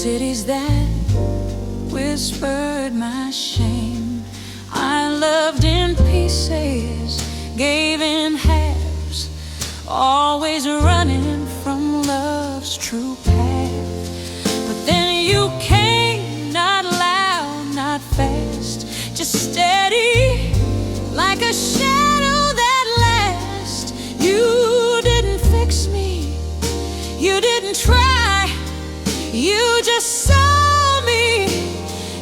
cities that whispered my shame. I loved in pieces, gave in halves, always running from love's true path. But then you came, not loud, not fast, just steady, like a shadow that lasts. You didn't fix me, you didn't try, you just saw me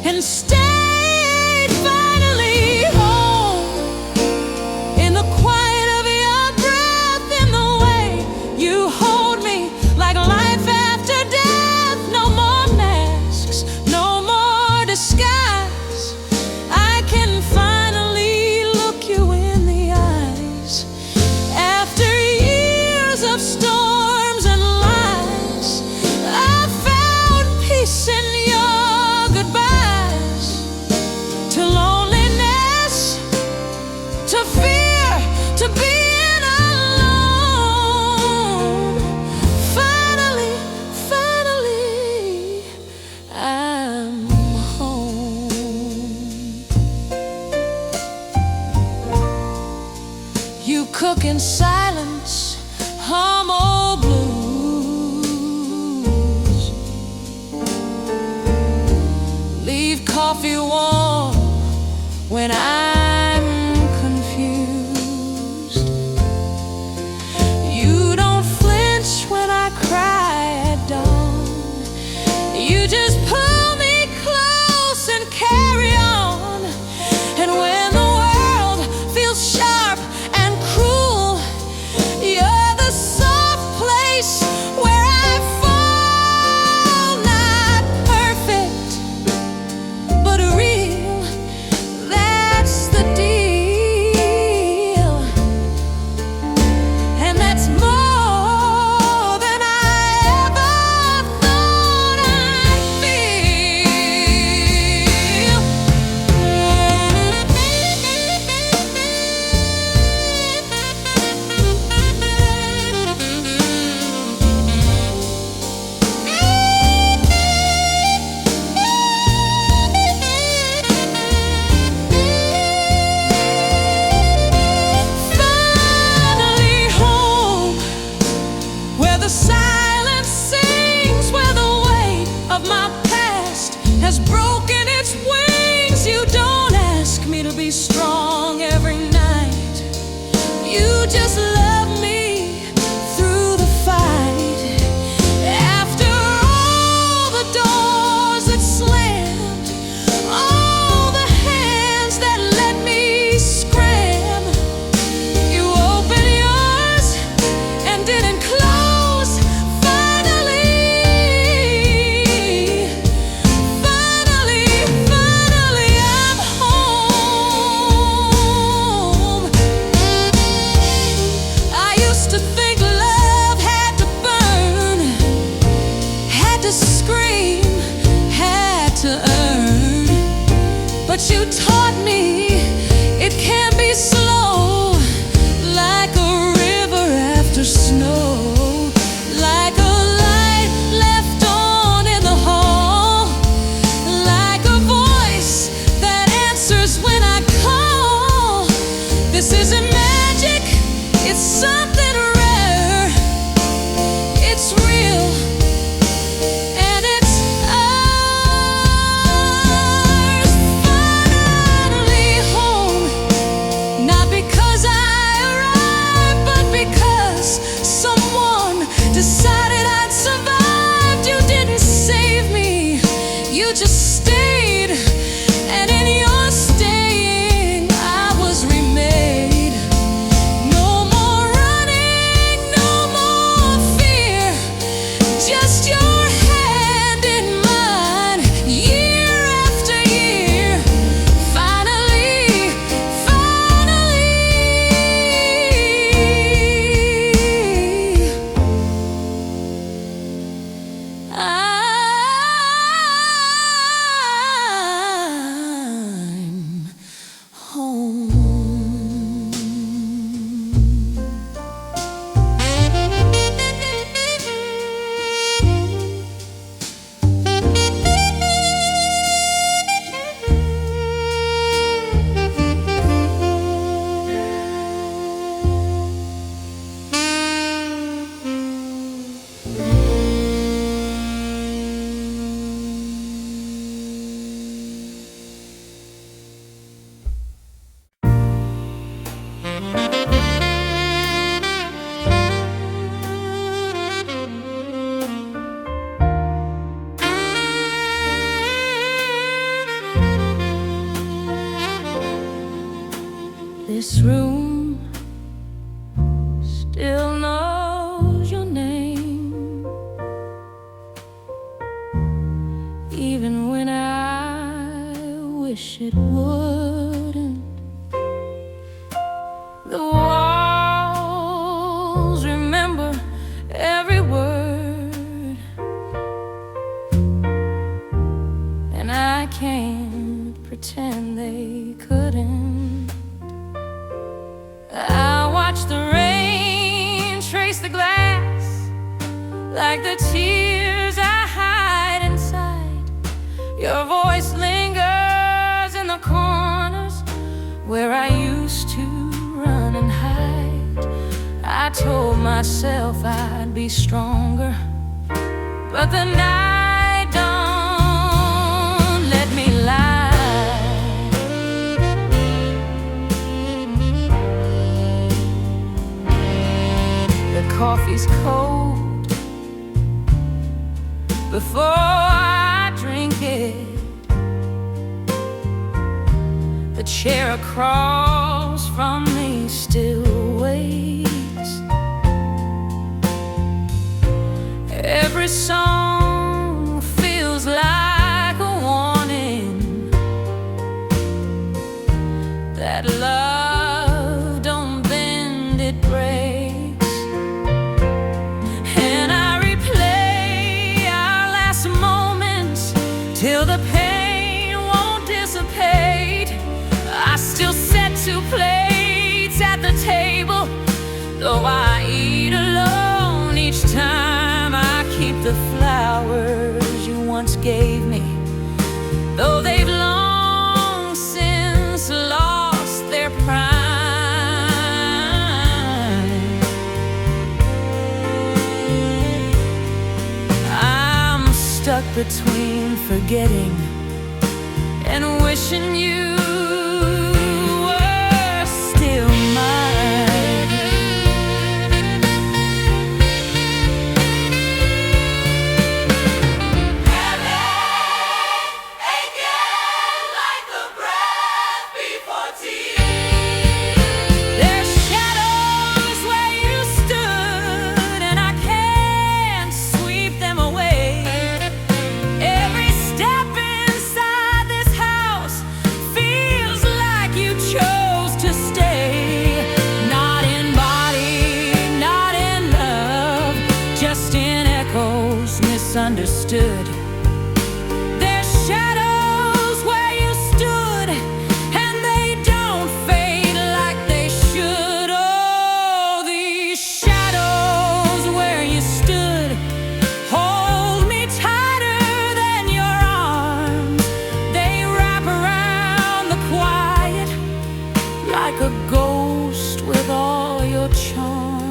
and stayed finally home. In the quiet of your breath, in the way you hold me, like life after death. No more masks, no more disguise. I can finally look you in the eyes. After years of storms and lies, I found peace in your goodbyes. To loneliness, to fear, to being alone. Finally, finally, I'm home. You cook in silence, hum old blues, leave coffee warm when I'm confused. You don't flinch when I cry at dawn. You just pull me close and carry on. And when the world feels sharp and cruel, you're the soft place where I fall. Not perfect, but real, that's the deal. And that's more than I ever thought I'd feel. Finally home, where the silence sings, where the weight of my past has broken its wings. You don't ask me to be strong every night, you just love me through the fight. After all the doors that slammed, all the hands that let me scram, you opened yours and didn't close. Finally, finally, finally, I'm home. This room still knows your name, even when I wish it wouldn't. The walls remember every word, and I can't pretend they couldn't. I watch the rain trace the glass like the tears I hide inside. Your voice lingers in the corners where I used to run and hide. I told myself I'd be stronger, but the night don't let me lie. Coffee's cold before I drink it. The chair across from me still waits. Every song feels like a warning that love don't bend, it breaks. Till the pain won't dissipate, I still set 2 plates at the table. Though I eat alone each time, I keep the flowers you once gave me, though they've long since lost their prime. I'm stuck between forgetting and wishing you were still mine. Heaven aching like a breath before tea. There's shadows where you stood, and I can't sweep them away. Misunderstood. There's shadows where you stood, and they don't fade like they should. Oh, these shadows where you stood hold me tighter than your arms. They wrap around the quiet like a ghost with all your charms.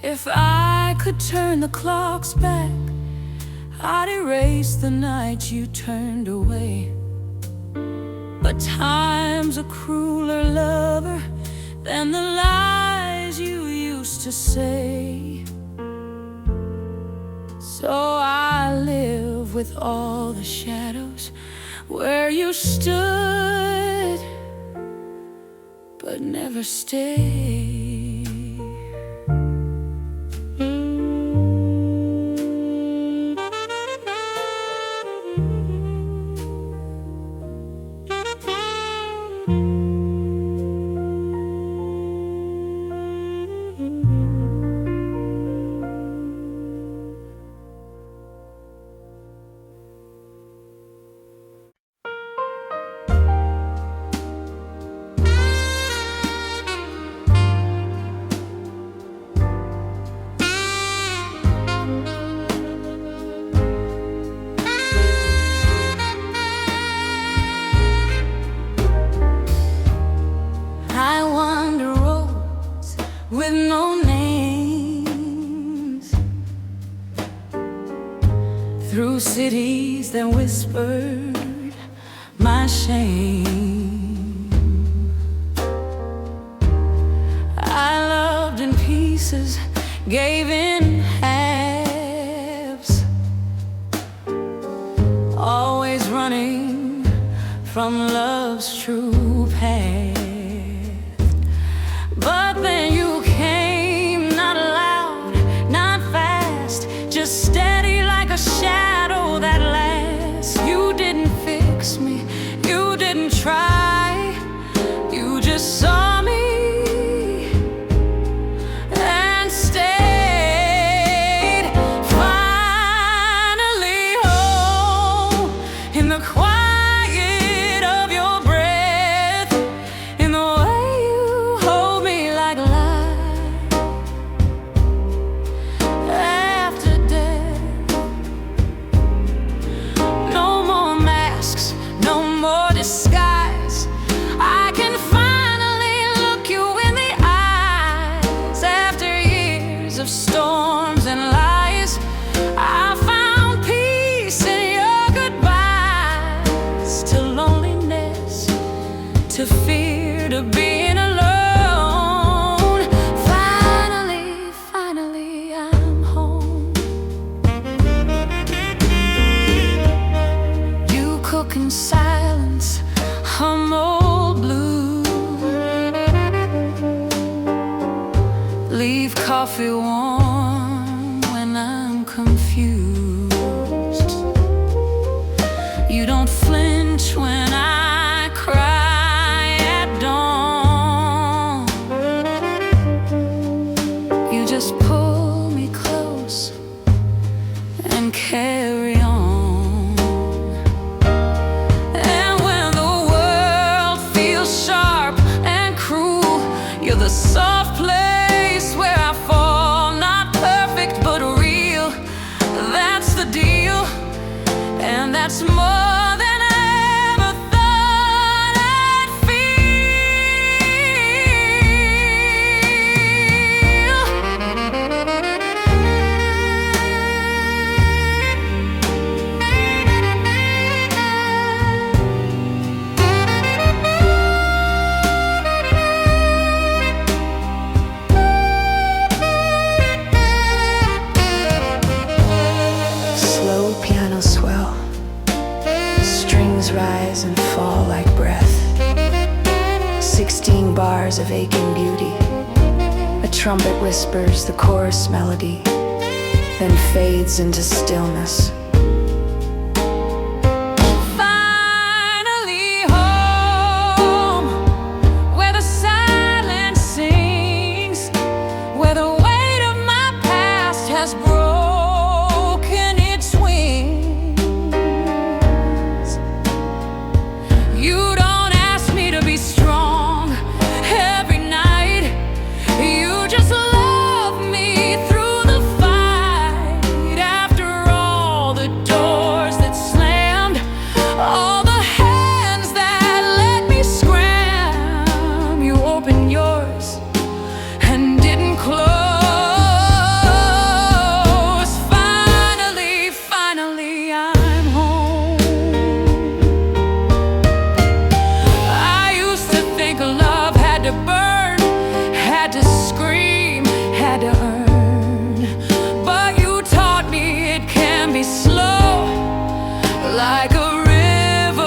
If I could turn the clocks back, I'd erase the night you turned away. But time's a crueler lover than the lies you used to say. So I live with all the shadows where you stood, but never stayed. With no names, through cities that whispered my shame. I loved in pieces, gave in halves, always running from love's true path. But then you came, not loud, not fast, just steady like a shadow that lasts. You didn't fix me, you didn't try, you just saw me and stayed. Finally home, in the quiet of your breath, in the way you hold me like life after death. No more masks, no more disguise. I can finally look you in the eyes. After years of storms and lies, I found peace in your goodbyes. To loneliness, to fear, to being alone. Finally, finally, I'm home. You cook in silence, hum old blues, leave coffee warm when I'm confused. You don't flinch when I cry at dawn. You just pull me close and carry on. And when the world feels sharp and cruel, you're the soft place where I fall. Not perfect but real, that's the deal. And that's more than I ever thought I'd Slow piano swell, strings rise and fall like breath. 16 bars of aching beauty. A trumpet whispers the chorus melody, then fades into stillness. finally home, where the silence sings, where the weight of my past has broken its wings. You don't ask me to be strong every night, you just love me through the fight. After all the doors that slammed, all the hands that let me scram, you opened yours and didn't close. Finally, finally, I'm home. I used to think love had to burn, had to scream, had to earn. But you taught me it can be slow, like a river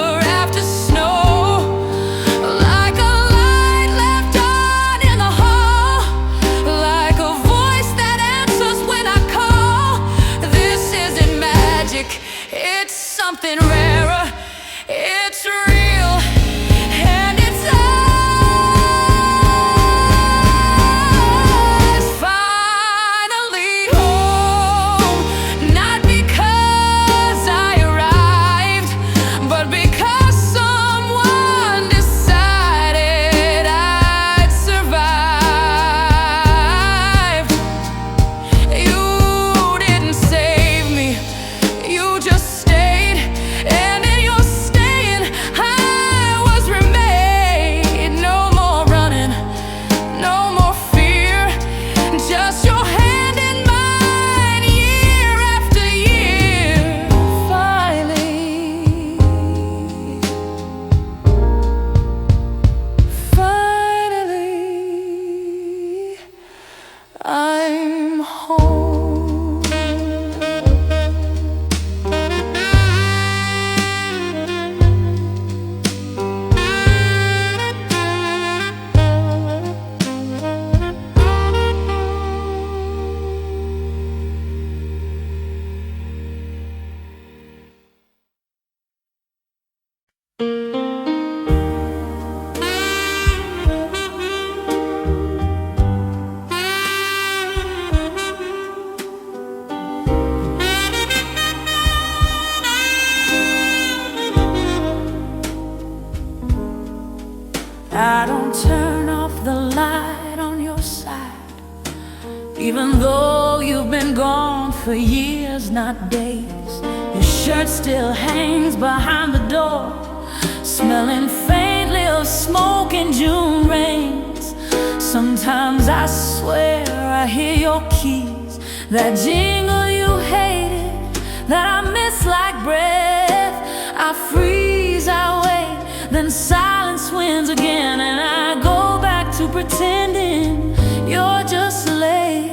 Even though you've been gone for years, not days, your shirt still hangs behind the door, smelling faintly of smoke and June rains. Sometimes I swear I hear your keys, that jingle you hated, that I miss like breath. I freeze, I wait, then silence wins again, and I go back to pretending you're just late.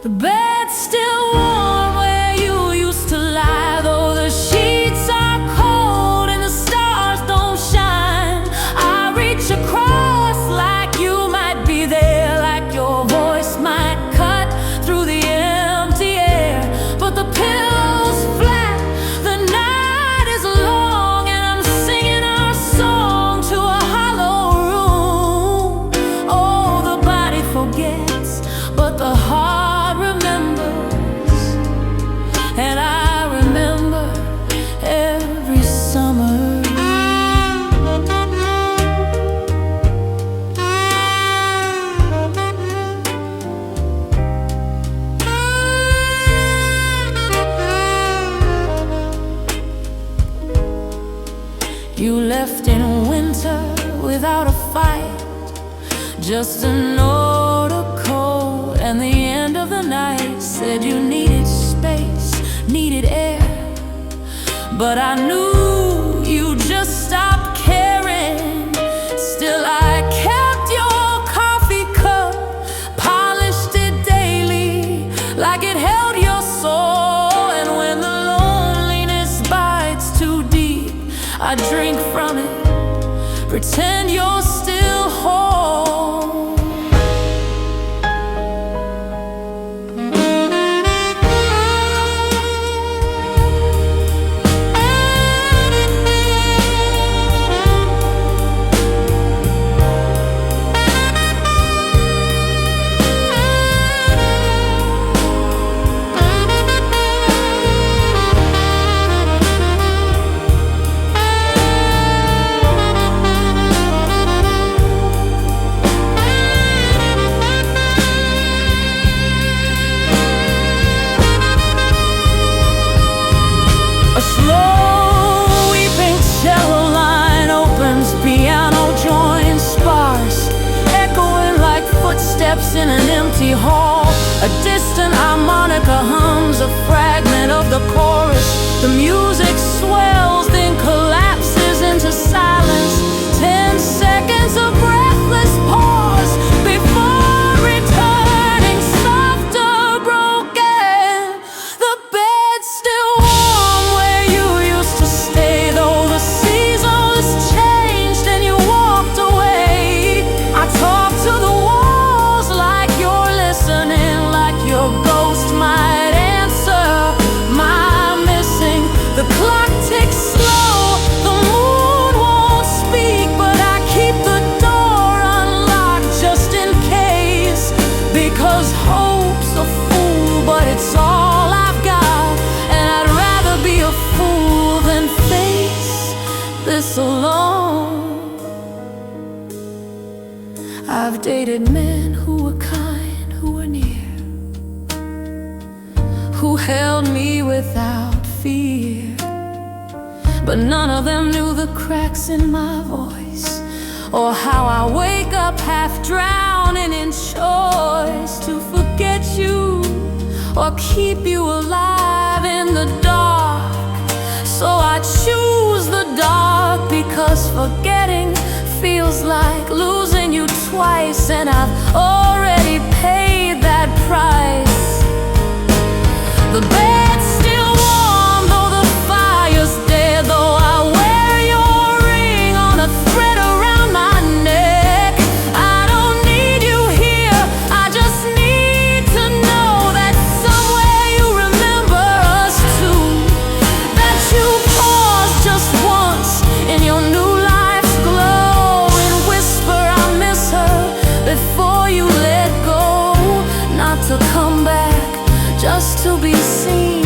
The bed's still warm where you used to lie, though the sheets are cold and the stars don't shine. I reach across like you might be there, like your voice might cut through the empty air. But the pillow's flat, the night is long, and I'm singing our song to a hollow room. Oh, the body forgets, but the heart remembers, and I remember every summer. You left in winter without a fight, just a note, a cold, and the end of the night said you needed space, needed air. But I knew you just stopped caring. Still I kept your coffee cup, polished it daily, like it held your soul. And when the loneliness bites too deep, I drink from it, pretend you're still whole. A slow weeping cello line opens, piano joins sparse, echoing like footsteps in an empty hall. A distant harmonica hums a fragment of the chorus. The music swells, then collapses into silence. 10 seconds of breathless pause before returning softer, broken. The bed's still warm where you used to stay, though the seasons changed and you walked away. I talk to the walls like you're listening, like your ghost might answer my missing. The clock ticks slow, the moon won't speak, but I keep the door unlocked just in case, because hope's a fool, but it's all I've got, and I'd rather be a fool than face this alone. I've dated men who were kind, who were near, who held me without fear, but none of them knew the cracks in my voice, or how I wake up half drowning in choice to forget you or keep you alive in the dark. So I choose the dark, because forgetting feels like losing you twice, and I've already paid that price. The bed's still warm, though the fire's dead, though I wear your ring on a thread around my neck. I don't need you here, I just need to know that somewhere you remember us too, that you pause just once in your new life's glow and whisper I miss her before you let go. Not to come back, just to be seen,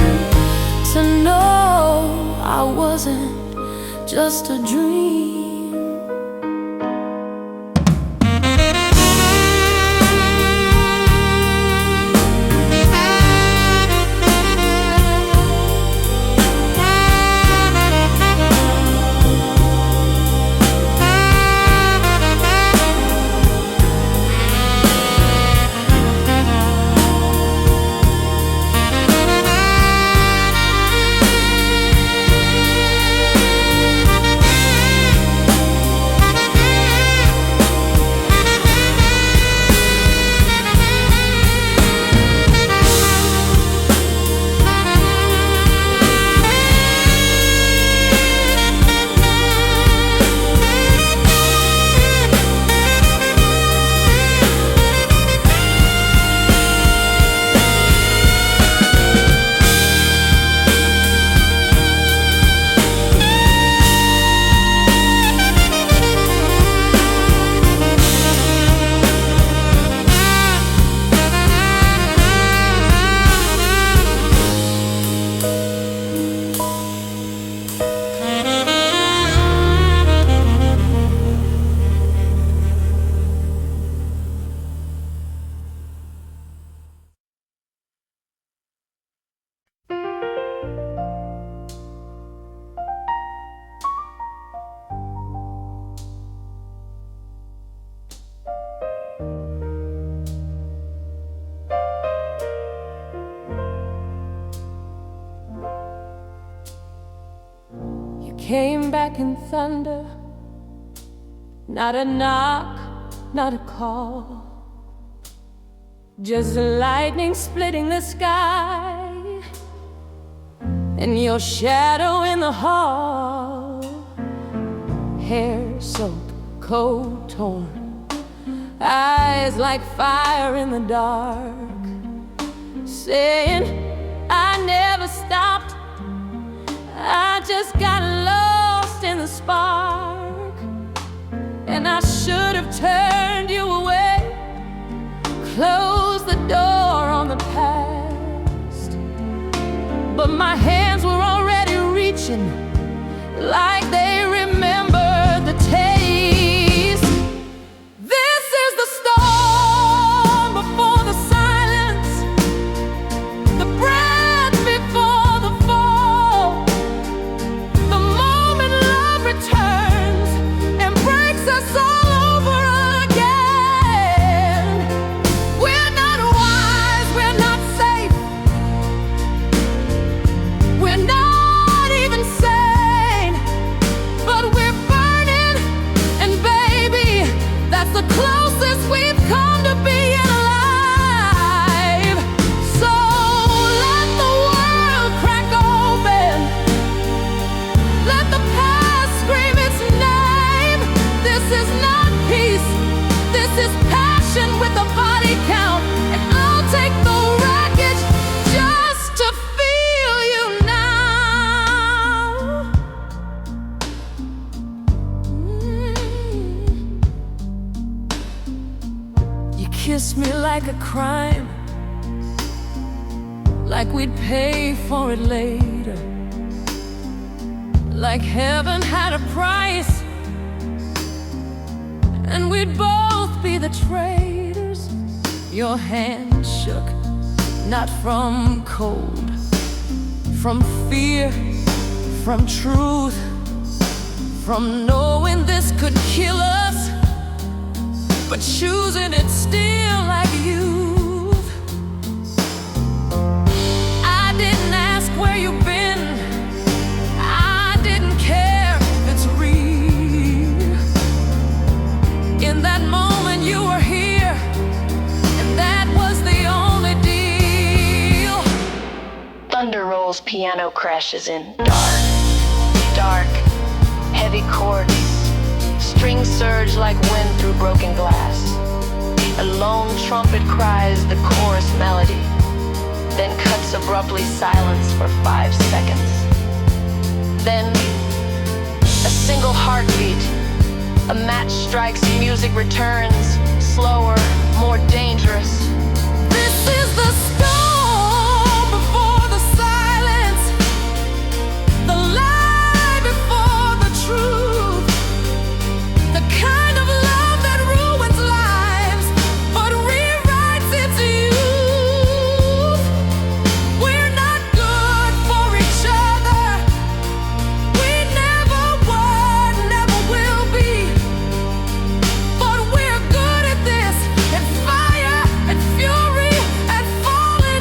to know I wasn't just a dream. came back in thunder, not a knock, not a call, just lightning splitting the sky, and your shadow in the hall. Hair soaked, coat torn, eyes like fire in the dark, saying, I never stopped, I just got lost in the spark. And I should have turned you away, closed the door on the past, but my hands were already reaching, like they remembered the taste. This is the storm before the silence, the breath before the fall, the moment love returns and breaks us all over again. We're not wise, we're not safe, we're not even sane, but we're burning, and baby, that's the closest we've come to being alive. So let the world crack open, let the past scream its name. This is not peace, this is passion with a body count, and I'll take the wreckage just to feel you now. You kiss me like a crime, like we'd pay for it later, like heaven had a price and we'd both be the traitors. Your hand shook, not from cold, from fear, from truth, from knowing this could kill us, but choosing it still like youth. I didn't ask where you've been, I didn't care if it's real. In that moment you were here, and that was the only deal. Thunder rolls, piano crashes in. Dark, dark, heavy chords, strings surge like wind through broken glass. A lone trumpet cries the chorus melody, then cuts abruptly silence for 5 seconds. Then a single heartbeat, a match strikes, music returns, slower, more dangerous. This is the storm before the silence, the lie before the truth, the kind of love that ruins lives but rewrites its youth. We're not good for each other, we never were, never will be, but we're good at this, at fire, at fury, at falling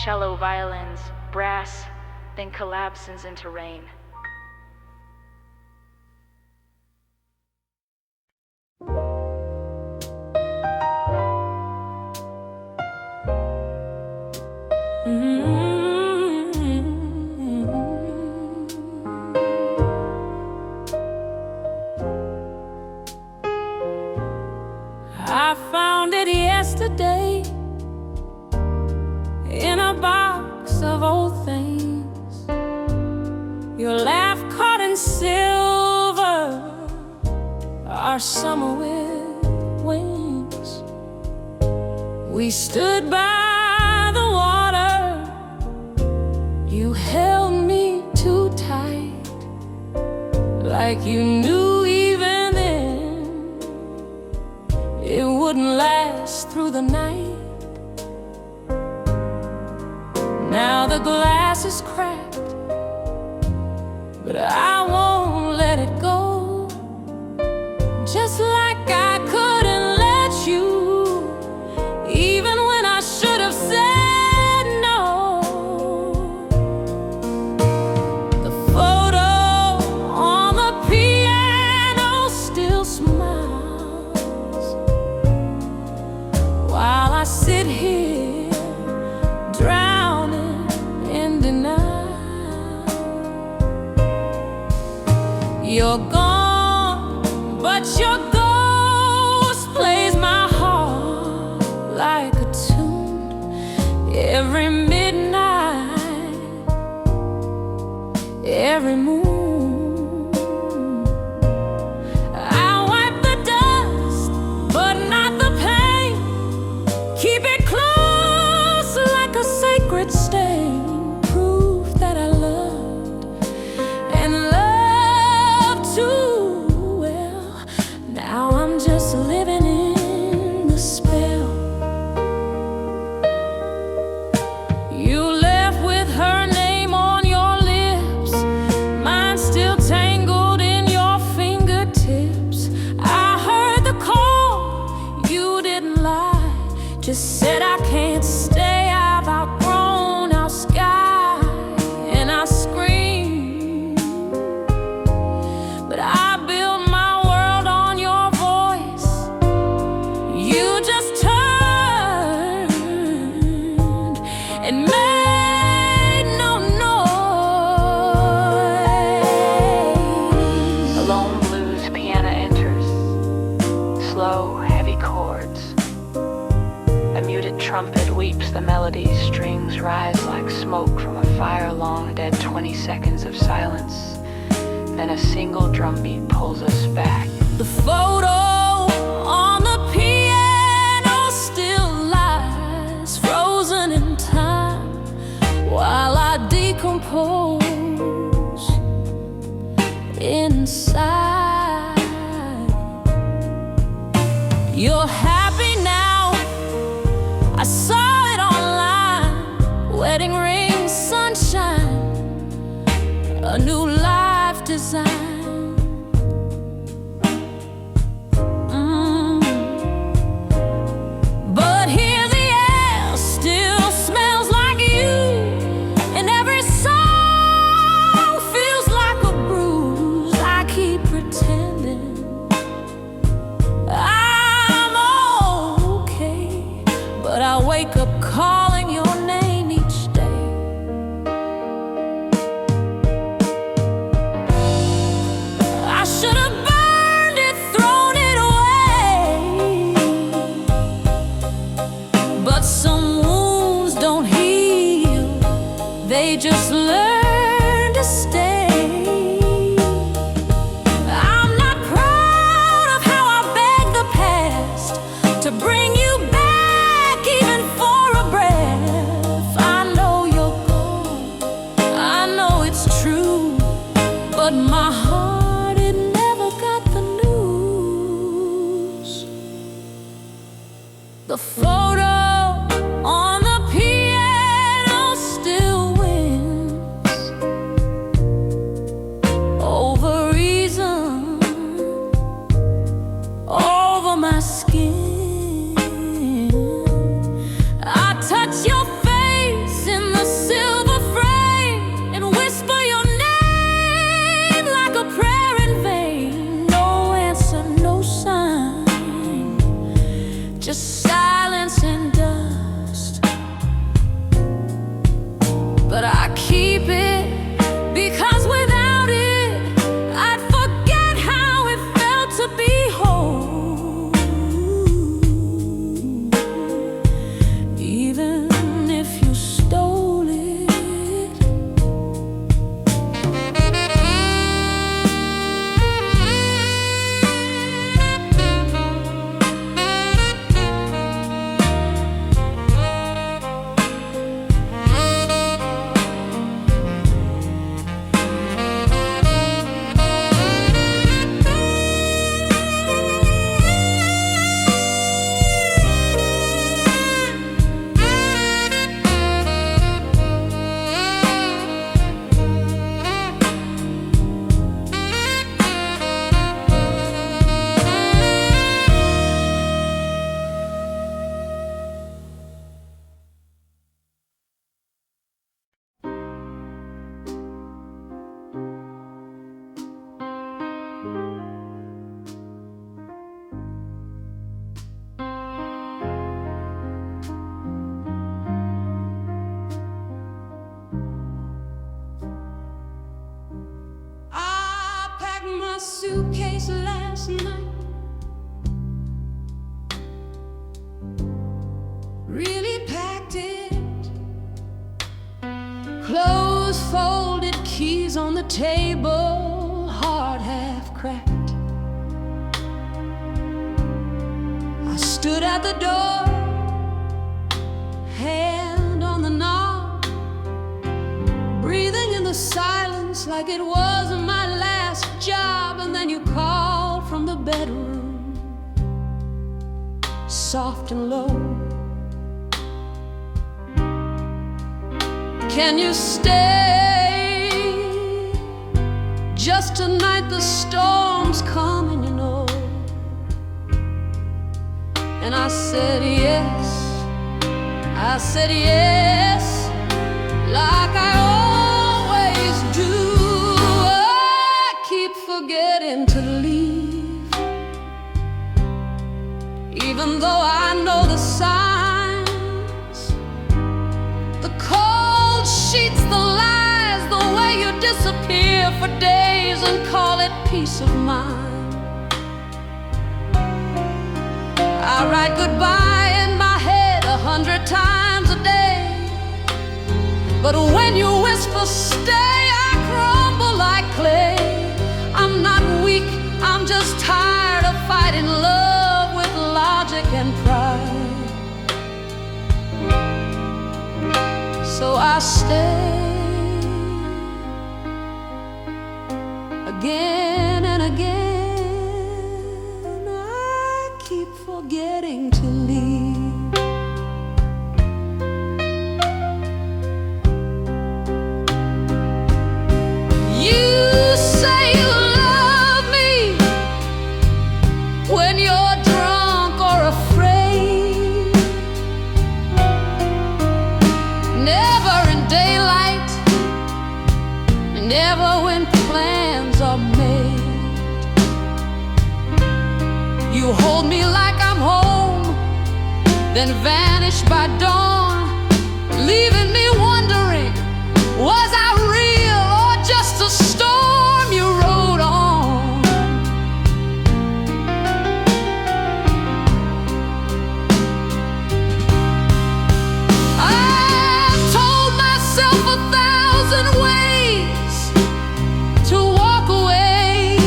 cello, violins, brass, then collapses into rain. I found it yesterday in a box of old things. Your laugh caught in silver, our summer with wings. We stood by the water, you held me too tight, like you knew even then it wouldn't last through the night. Now the glass is cracked, but I won't let it go. Just like I couldn't let you, even when I should have said no. The photo on the piano still smiles while I sit here drowning in denial. You're gone, but your ghost plays my heart like a tune every midnight, every moon. I wipe the dust, but not the pain. Keep it close like a sacred stain, proof that I loved and loved too well. Now I'm just living in the spell. You left with her name on your lips, mine still tangled in your fingertips. I heard the call, you didn't lie, just said I can't stay, I've outgrown our sky. And I screamed, but I built my world on your voice. You just turned and made no noise. The lone blues piano enters, slow, heavy chords. A muted trumpet weeps the melodies, strings rise like smoke from a fire long dead 20 seconds of silence. Then a single drumbeat pulls us back. The photo on the piano still lies, frozen in time, while I decompose inside. You're happy now, I saw it online. Wedding ring, sunshine, a new life design. But here the air still smells like you, and every song feels like a bruise. I keep pretending I'm okay, but I wake up calling your name each day. I should have burned it, thrown it away, but some wounds don't heal, they just learn to stay. I'm not proud of how I begged the past to bring you back, even for a breath. I know you're gone, I know it's true, but my heart, it never got the news. The photo on the piano still wins over reason, over my skin. I touch your face suitcase last night. Really packed it. Clothes folded, keys on the table, heart half cracked. I stood at the door, hand on the knob, breathing in the silence like it was my last job. And then you called from the bedroom, soft and low. Can you stay just tonight? The storm's coming, you know. And I said yes, I said yes, like I always do. I keep forgetting to leave, even though I know the signs, the cold sheets, the lies, the way you disappear for days and call it peace of mind. I write goodbye in my head 100 times a day, but when you whisper stay, I crumble like clay. I'm not weak, I'm just tired of fighting love with logic and pride. So I stay again and again. I keep forgetting to leave. You say you love me when you're drunk or afraid, never in daylight, never when plans are made. You hold me like I'm home, then vanish by dawn, leaving me wondering, was I real or just a storm you rode on? I've told myself 1,000 ways to walk away.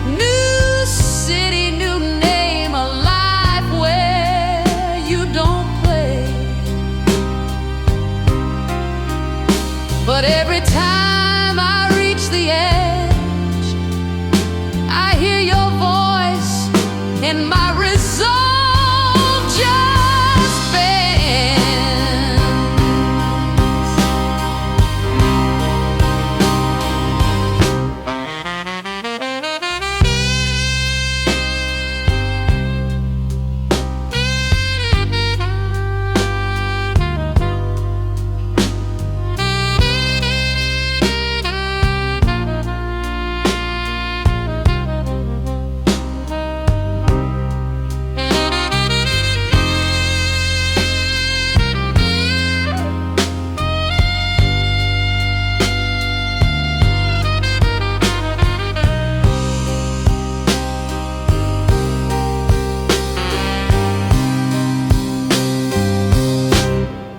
New city, new name, a life where you don't play. But every time I reach the edge, I hear your voice and my resolve just bends.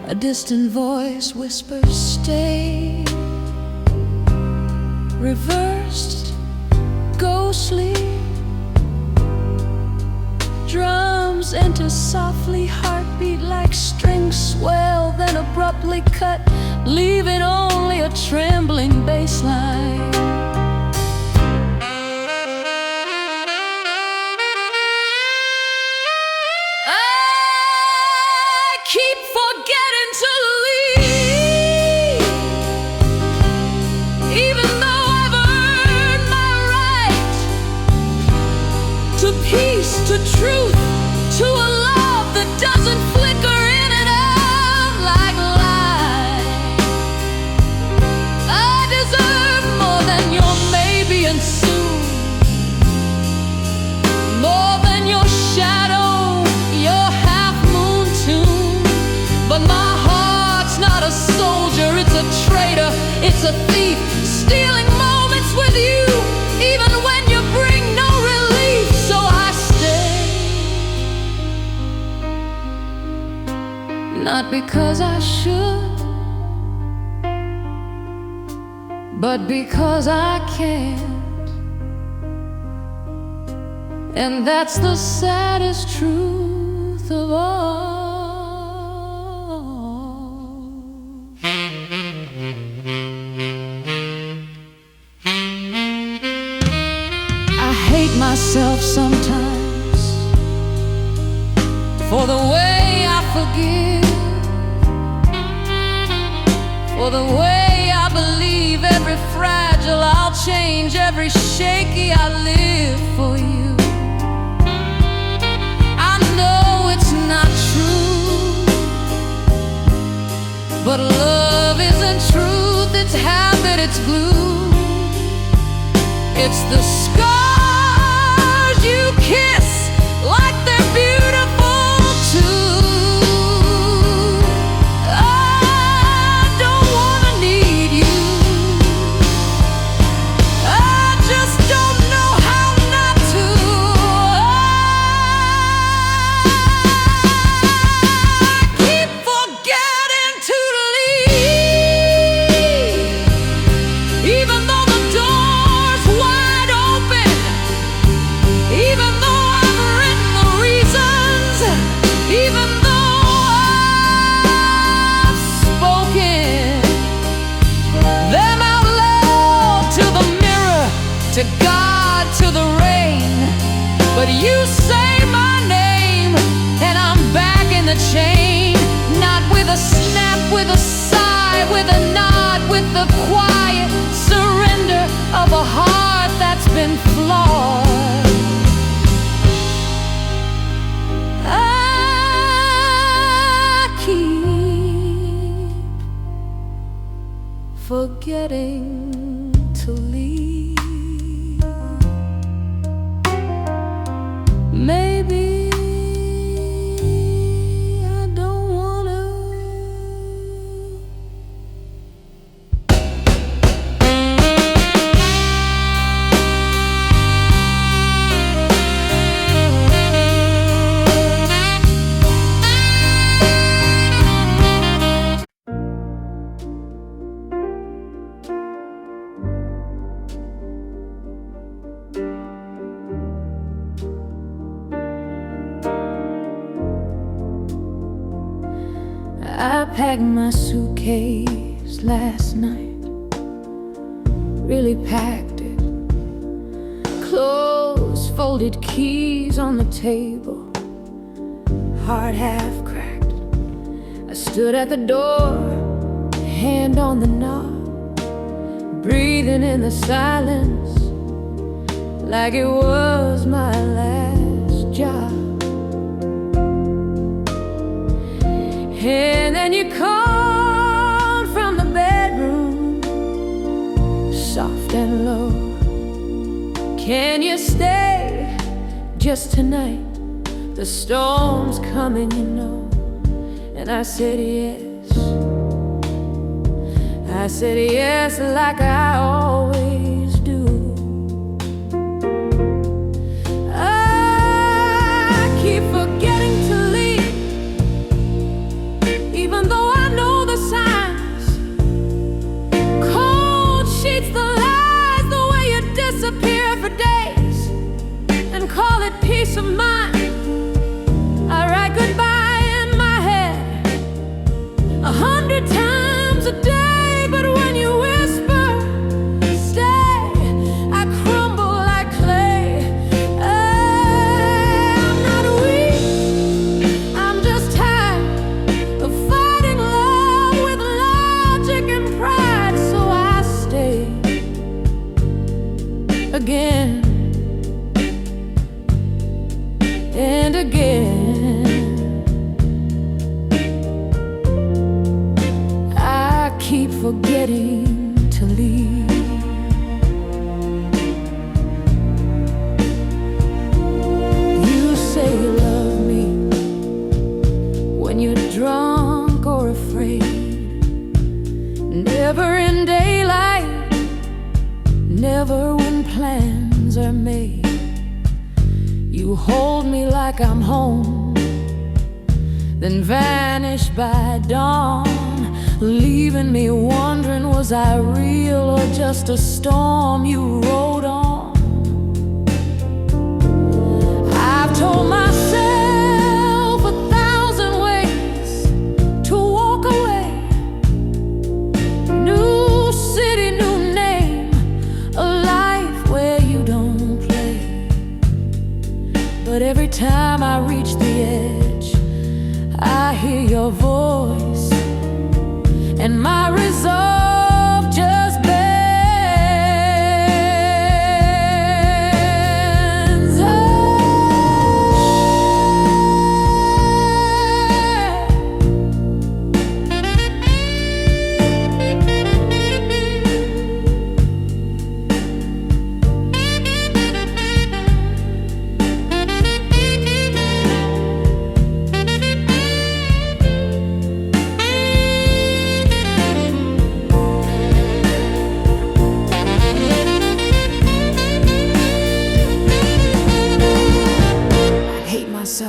A distant voice whispers, stay. Reversed, ghostly. Drums enter softly, heartbeat like strings swell, then abruptly cut, leaving only a trembling bass line. Keep forgetting to leave, even though I've earned my right to peace, to truth, to a love that doesn't flicker in and out like light. because I should, but because I can't. And that's the saddest truth of all. I hate myself sometimes for the way I forgive, for the way I believe every fragile I'll change, every shaky I live for you. Not true, but love isn't truth, it's habit, it's glue. It's the scars you kiss like they're beautiful too. I don't wanna need you, I just don't know how not to. To God, to the rain, but you say my name, and I'm back in the chain. Not with a snap, with a sigh, with a nod, with the quiet surrender of a heart that's been flawed. I keep forgetting to leave. Maybe I don't wanna. I packed my suitcase last night, really packed it. Clothes folded, keys on the table, heart half cracked. I stood at the door, hand on the knob, breathing in the silence like it was my last job. And then you called from the bedroom, soft and low. Can you stay just tonight? The storm's coming, you know. And I said yes. I said yes like I always do. I keep forgetting to leave, even though I know the signs. Cold sheets, the lies, the way you disappear for days and call it peace of mind. I write goodbye in my head 100 times a day, but when you whisper stay, I crumble like clay. I'm not weak, I'm just tired of fighting love with logic and pride. So I stay again and again. I keep forgetting to leave. You say you love me when you're drunk or afraid, never in daylight, never when plans are made. You hold me like I'm home, then vanished by dawn, leaving me wondering, was I real or just a storm you rode on? I've told myself 1,000 ways to walk away. New city, new name, a life where you don't play. But every time I reach the edge, I hear your voice, and my resolve just bends.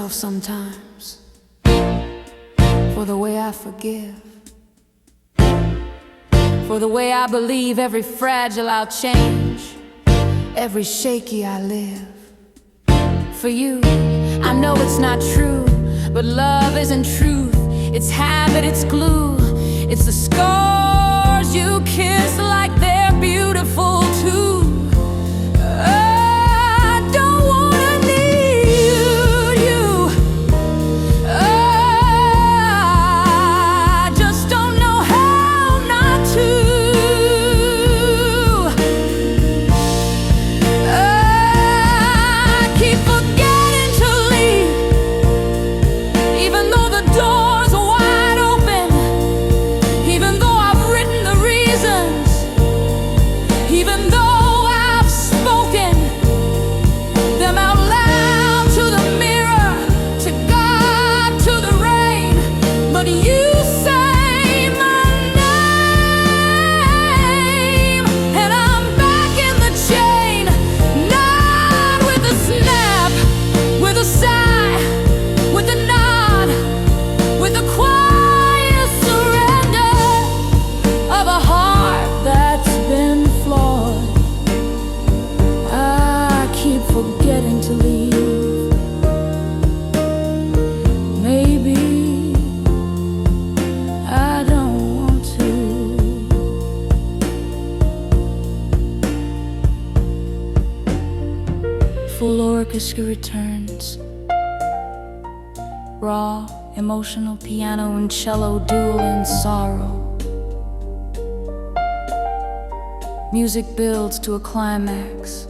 Sometimes for the way I forgive, for the way I believe every fragile I'll change, every shaky I live. For you, I know it's not true, but love isn't truth. It's habit, it's glue, it's the scars you kiss like they're beautiful too. Full orchestra returns, raw, emotional piano and cello duel in sorrow. Music builds to a climax,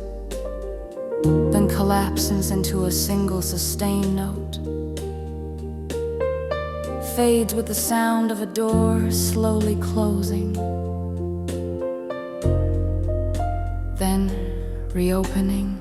then collapses into a single sustained note. Fades with the sound of a door slowly closing, then reopening.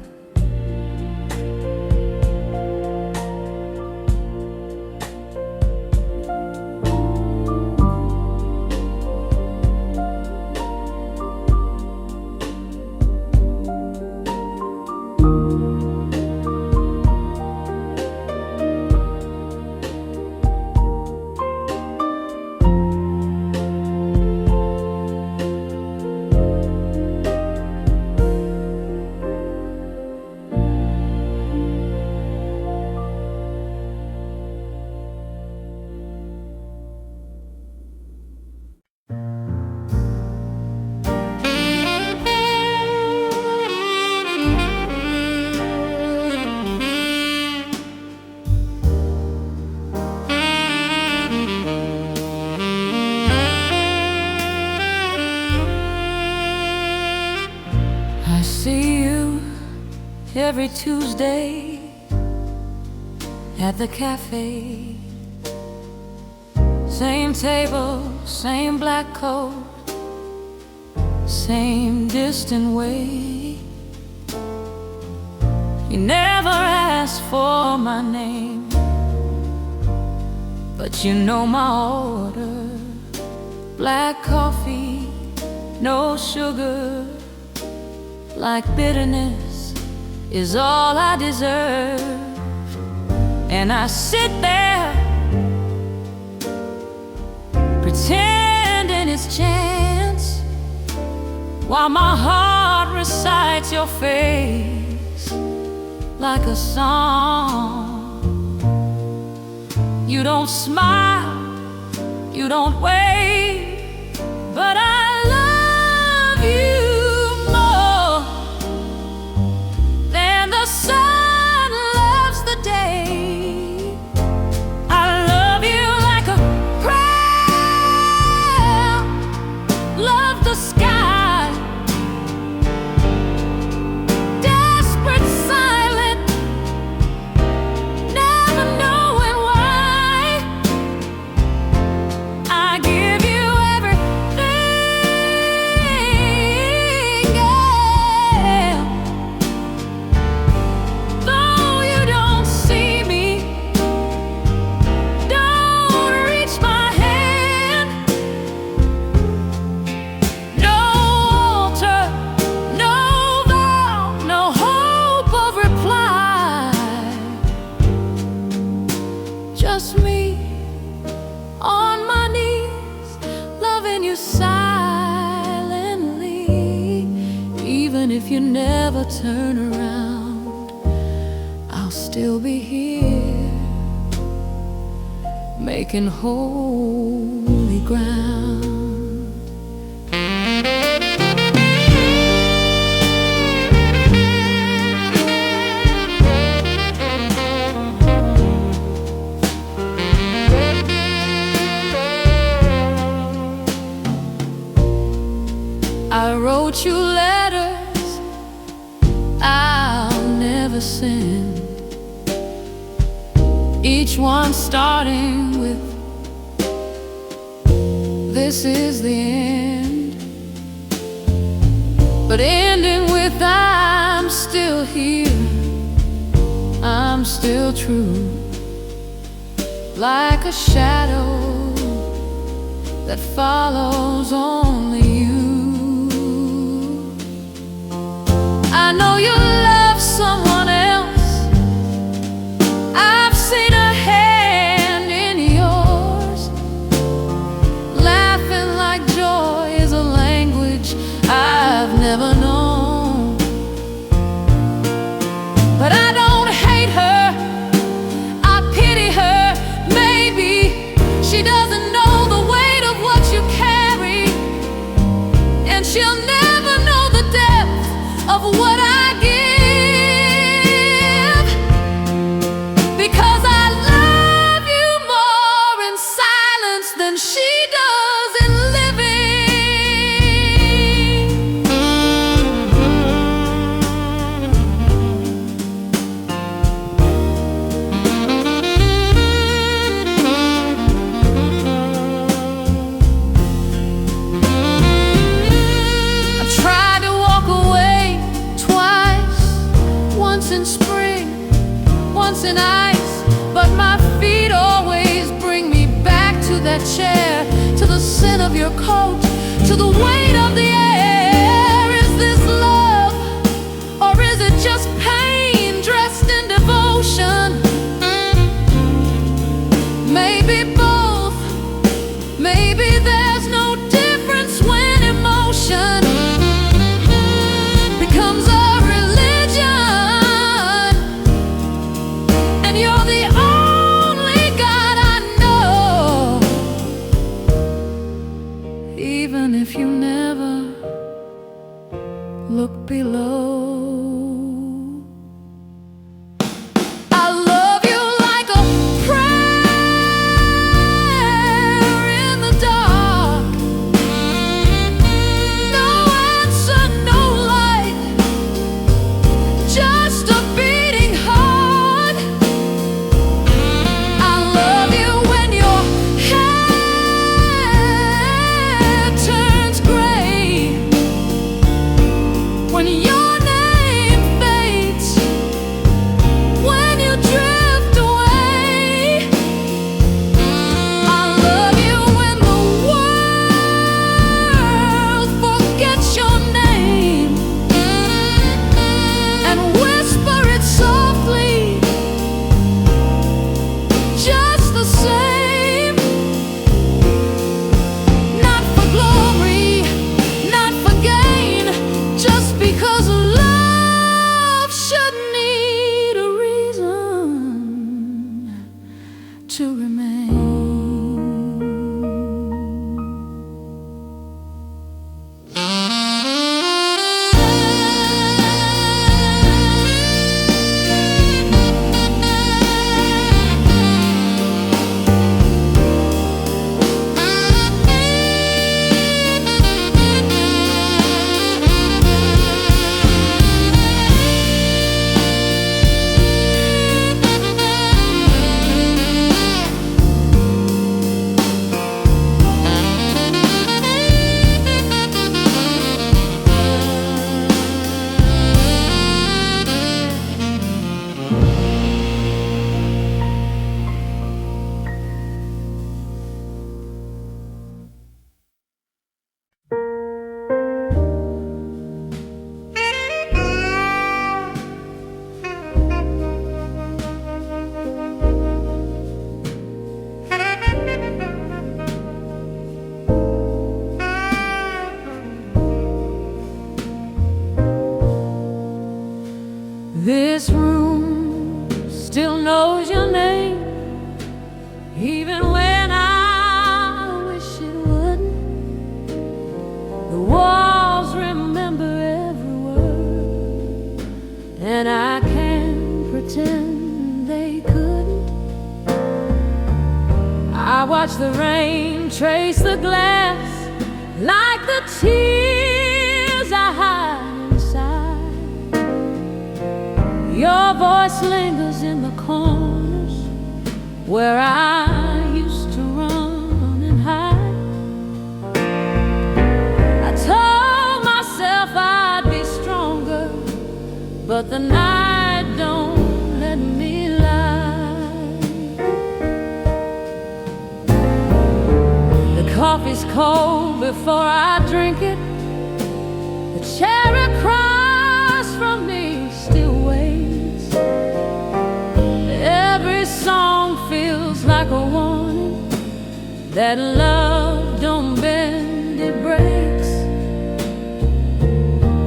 See you every Tuesday at the cafe. Same table, same black coat, same distant way. You never asked for my name, but you know my order. Black coffee, no sugar. Like bitterness is all I deserve. And I sit there pretending it's chance, while my heart recites your face like a song. You don't smile, you don't wave, but I love you more than the sun loves the day. I love you like a prayer, love the sky, desperate, silent, never knowing why. I give you everything, yeah. Though you don't see me, don't reach my hand. No altar, no vow, no hope of reply. Just me on my knees, loving you silently. Even if you never turn around, I'll still be here, making holy ground. I wrote you letters I'll never send, each one starting with "This is the end," but ending with "I'm still here, I'm still true," like a shadow that follows only you. I know you love someone else, I've seen a hand in yours. Laughing like joy is a language I've never known. But I don't hate her, I pity her. Maybe she doesn't know the weight of what you carry, and she'll never know the depth of what I give, because I love you more in silence than she does in living. I tried to walk away twice, once in spring, once in ice, but my feet always bring me back to that chair, to the scent of your coat, to the weight of the air. Is this love, or is it just pain dressed in devotion? Maybe both, maybe there's no difference when emotion becomes a religion, and you're the only God I know. Even if you never look below, I love you like a prayer in the dark. No answer, no light, just a beating heart. I love you when your hair turns gray, when your name This room still knows your name, even when I wish it wouldn't. The walls remember every word, and I can't pretend they couldn't. I watch the rain trace the glass like the tears I hide inside. Your voice lingers in the corners where I used to run and hide. I told myself I'd be stronger, but the night don't let me lie. The coffee's cold before I drink it. The chair across from me still waits. Every song feels like a warning that love don't bend, it breaks.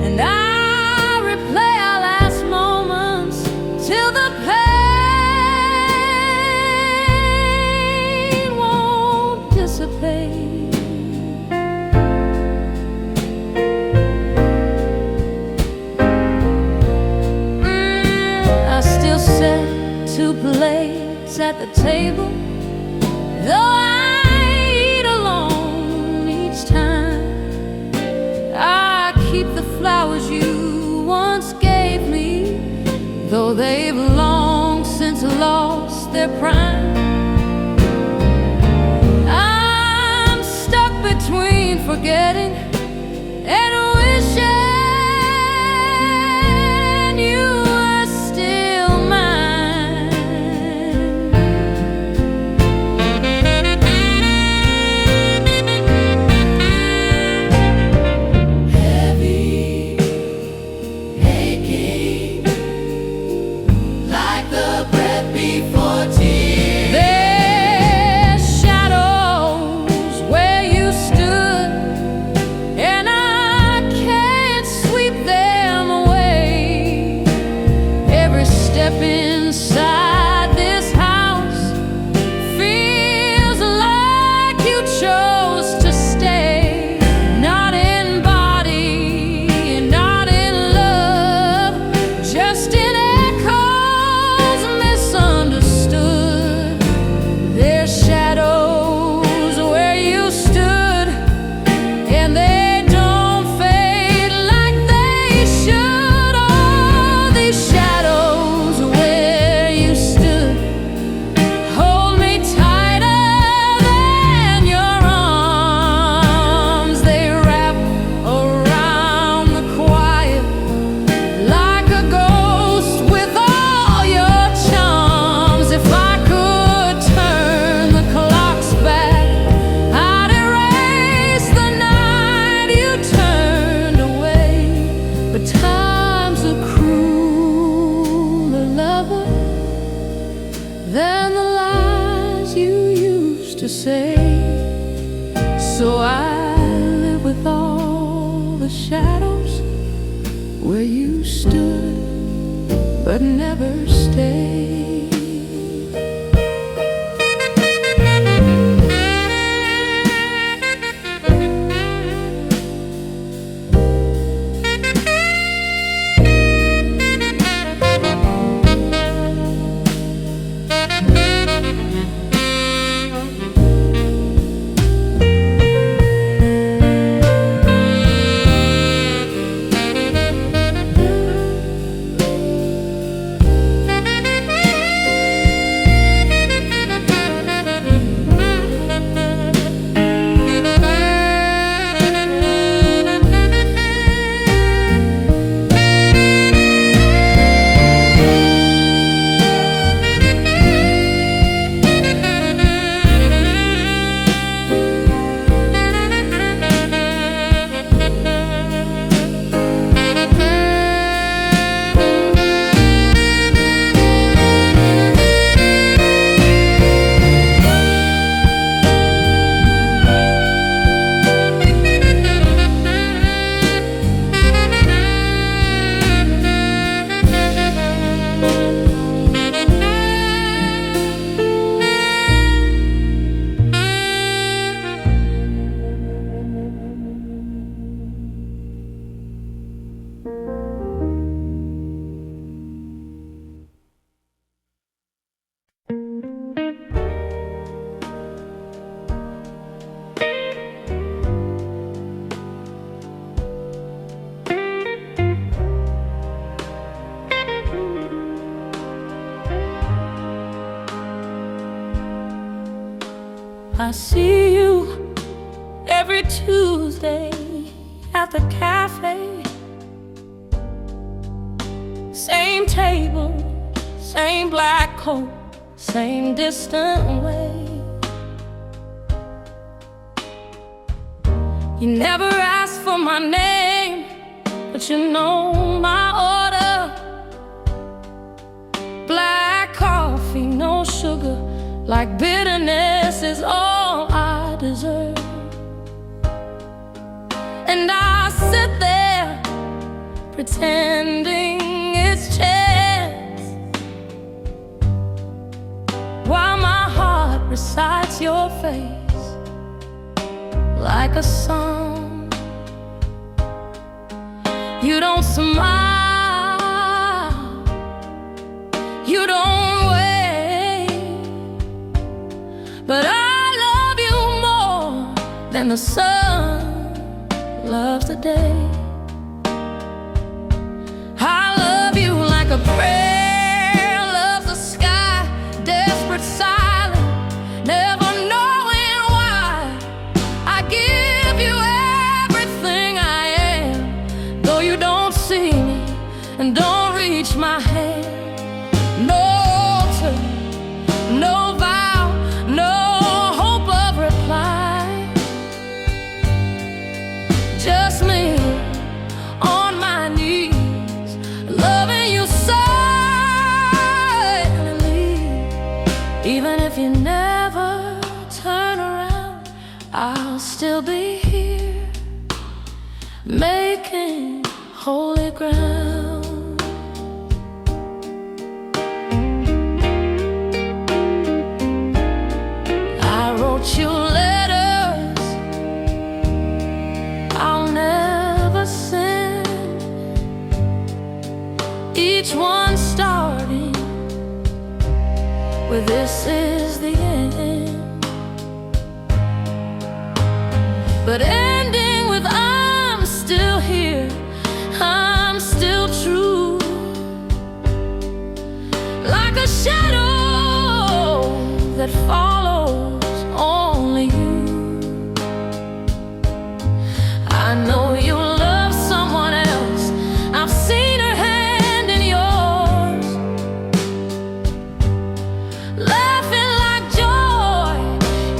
And I replay our last moments till the pain won't dissipate. I still set 2 plates at the table, though I eat alone each time. I keep the flowers you once gave me, though they've long since lost their prime. I'm stuck between forgetting and wishing you were still mine. Heavy, aching, like the breath before tears. There's shadows where you stood, and I can't sweep them away. Every step inside this house feels like you chose to stay. Not in body, not in love, just in echoes misunderstood. There's shadows where you stood, and they don't fade like they should. All these shadows where you stood hold me tighter than your arms. They wrap around the quiet like a ghost with all your charms. If I could turn the clocks back, I'd erase the night you turned away. But time's a crueler lover than the lies you used to say. So I live with all the shadows where you stood but never stayed. I see you every Tuesday at the cafe. Same table, same black coat, same distant way. You never ask for my name, but you know my order. Black coffee, no sugar, like bitterness is all I deserve. And I sit there pretending it's chance, while my heart recites your face like a song. You don't smile, you don't wave, but I love you more than the sun loves the day. I love you like a prayer loves the sky, desperate, silent, never knowing why. I give you everything I am, though you don't see me and don't reach my hand. No altar, no vow, no hope of reply. Just me on my knees, loving you silently. Even if you never turn around, I'll still be here, making holy ground. I wrote you letters I'll never send, each one starting with "this is the end," but ending with "I'm still here, I'm still true," like a shadow that follows only you. I know you love someone else, I've seen her hand in yours, laughing like joy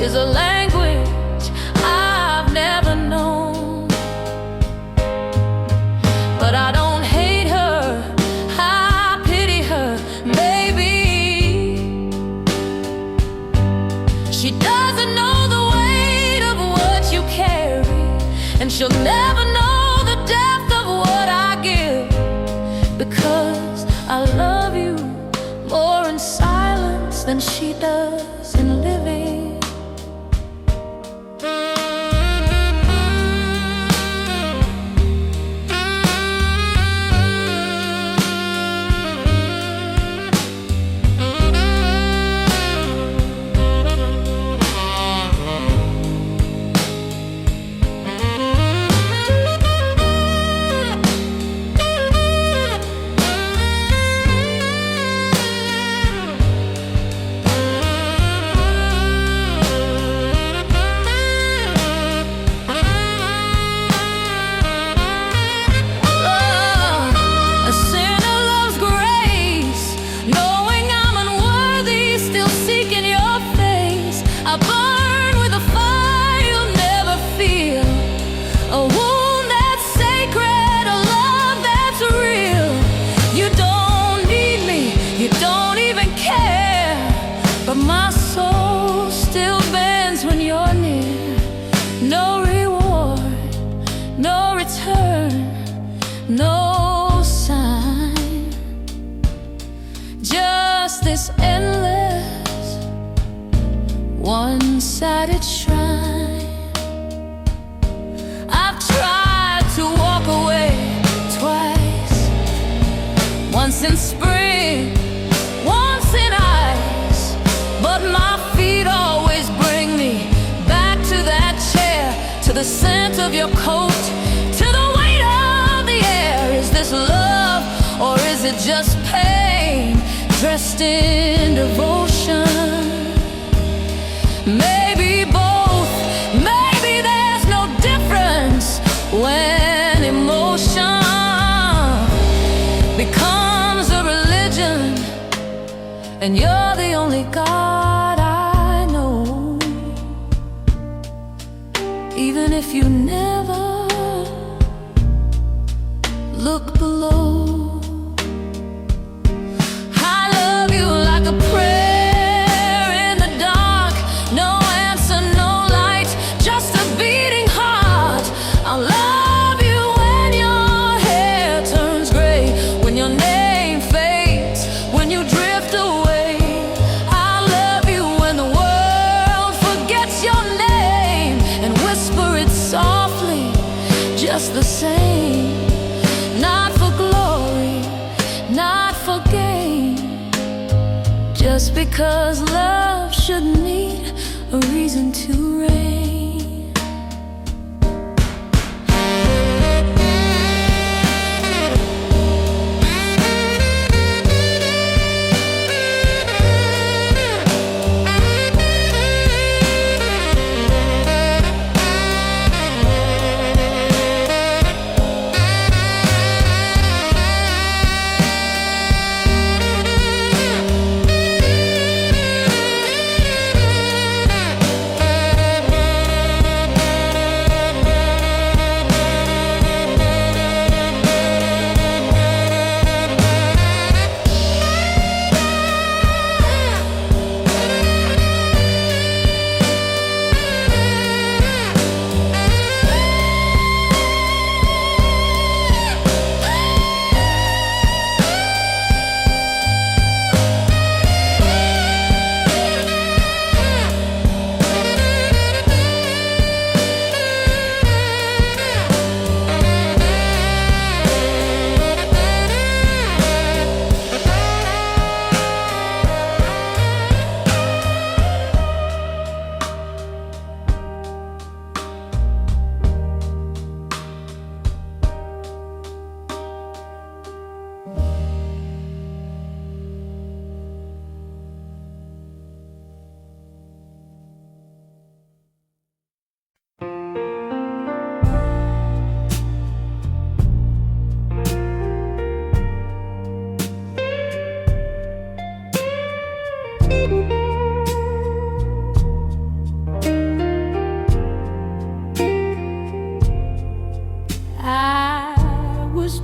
is a language I've never known. But I don't hate her, I pity her, maybe. She doesn't know the weight of what you carry, and she'll never know the depth of what I give, because I love you more in silence than she does in living. My soul still bends when you're near. No reward, no return, no sign. Just this endless, one-sided shrine. I've tried to walk away twice, once in spring, once in ice, but my feet always bring me back to that chair, to the scent of your coat, to the weight of the air. Is this love, or is it just pain dressed in devotion? Maybe both, maybe there's no difference when emotion becomes a religion, and you're the only God I know. Even if you never look below, I love you like a prayer in the dark. No answer, no light, just a beating heart. I'll love you when your hair turns gray, when your name fades, when you drift away. I'll love you when the world forgets your name and whisper it softly, just the same. Not for glory, not for gain, just because love shouldn't need a reason to reign.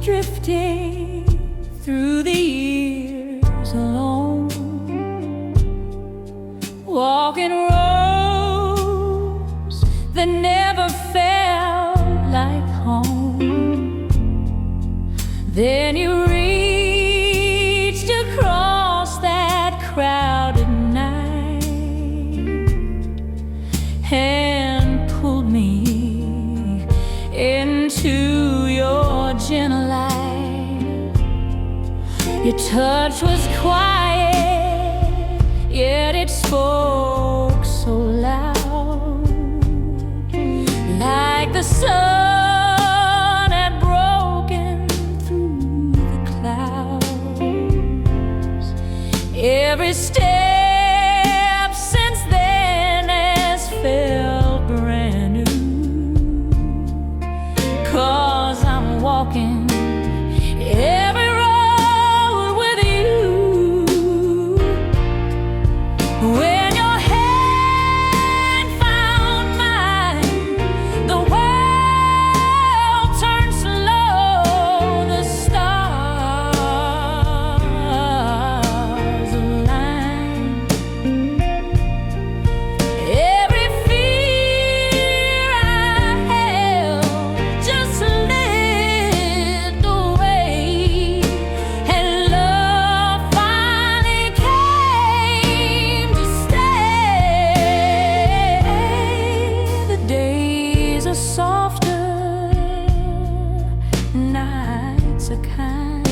Drifting through the years alone, walking roads that never felt like home. Then you reached across that crowded night and pulled me into your gentle light. Your touch was quiet, yet it spoke so loud, like the sun had broken through the clouds. Every step since then has felt brand new, 'cause I'm walking every road with you. When your hand found mine, the world turned slow, the stars aligned. Every fear I held just slipped away, and love finally came to stay. The days are softer, nights are kind.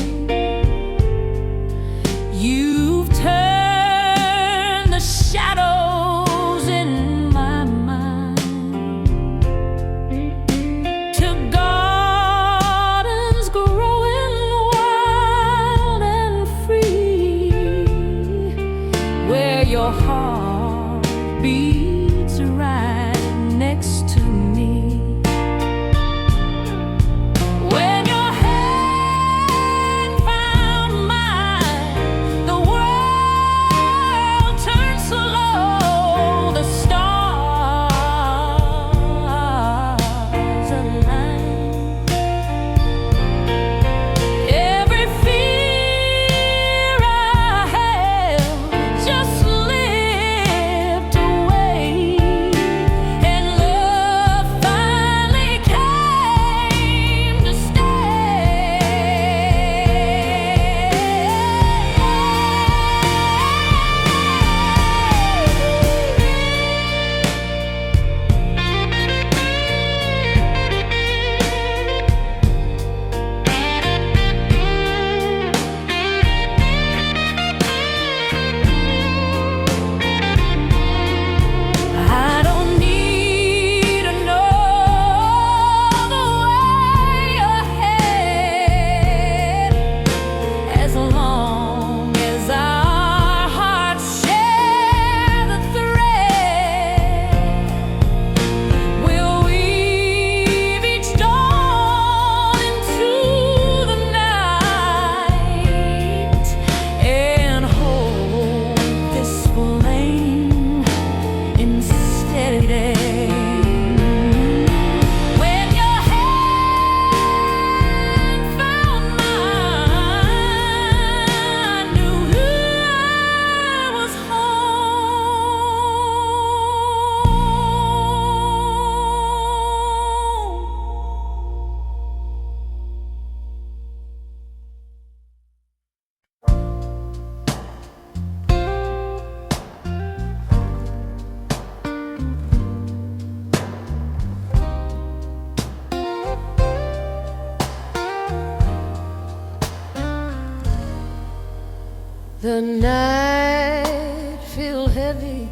The night feels heavy,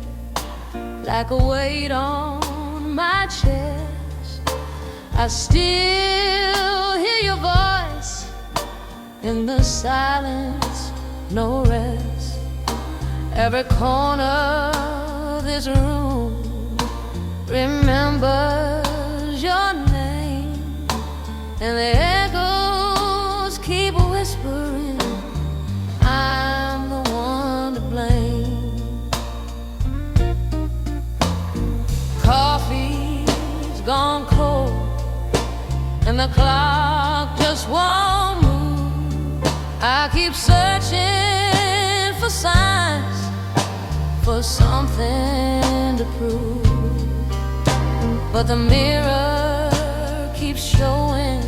like a weight on my chest. I still hear your voice in the silence, no rest. Every corner of this room remembers your name, and the echoes keep whispering, I'm the one to blame. Coffee's gone cold, and the clock just won't move. I keep searching for signs, for something to prove, but the mirror keeps showing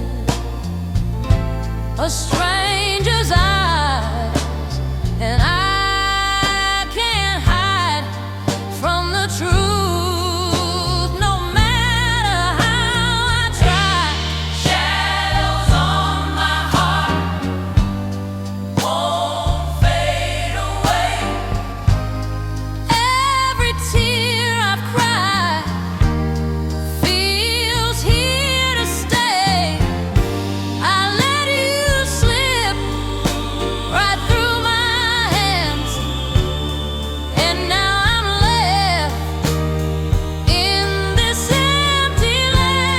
a stranger's eyes, and I can't hide from the truth, no matter how I try. Shadows on my heart won't fade away. Every tear I've cried feels here to stay. I let you slip right through my hands, and now I'm left in this empty land.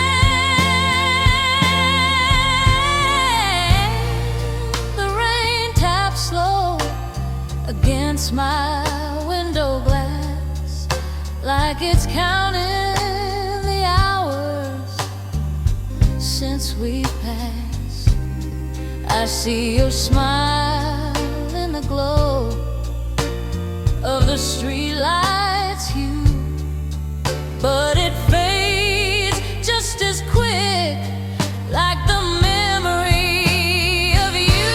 The rain taps slow against my window glass, like it's counting the hours since we passed. I see your smile in the glow of the streetlights hue, but it fades just as quick, like the memory of you.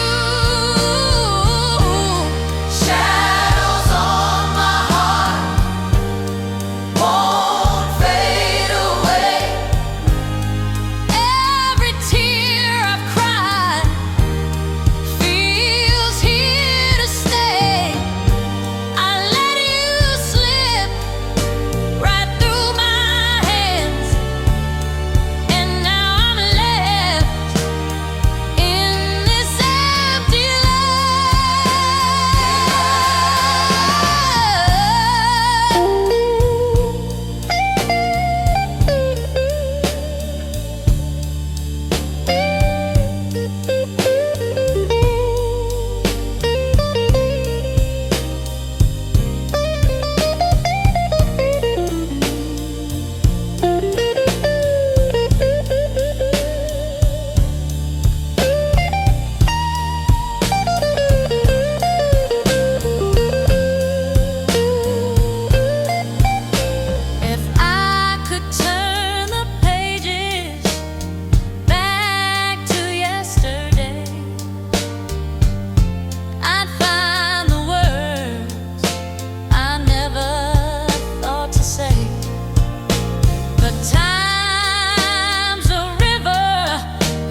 Shadows on my heart won't fade away. Every tear I've cried feels here to stay. I let you slip right through my hands, and now I'm left in this empty If I could turn the pages back to yesterday, I'd find the words I never thought to say. But time's a river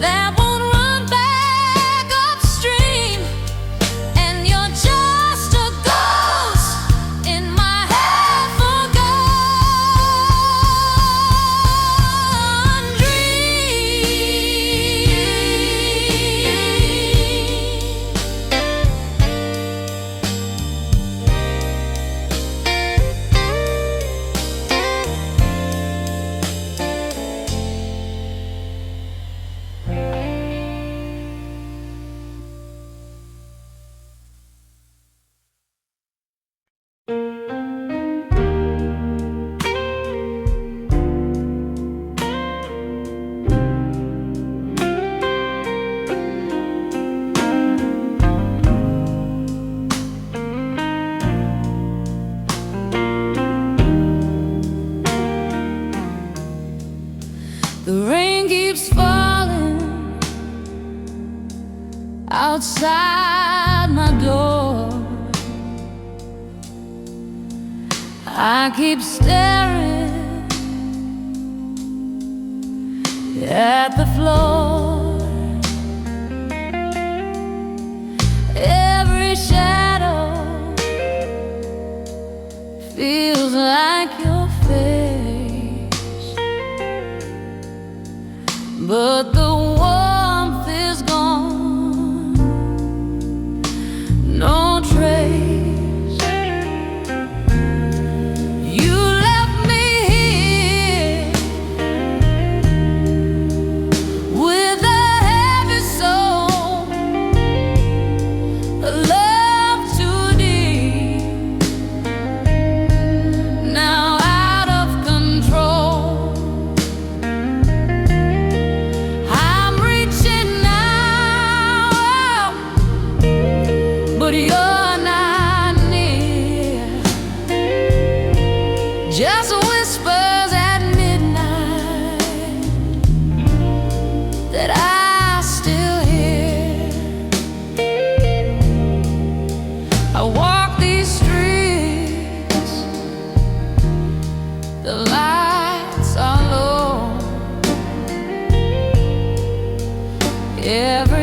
that won't run back upstream, and you're just a ghost in my half-forgotten The rain keeps falling outside my door. I keep staring at the floor. Every shadow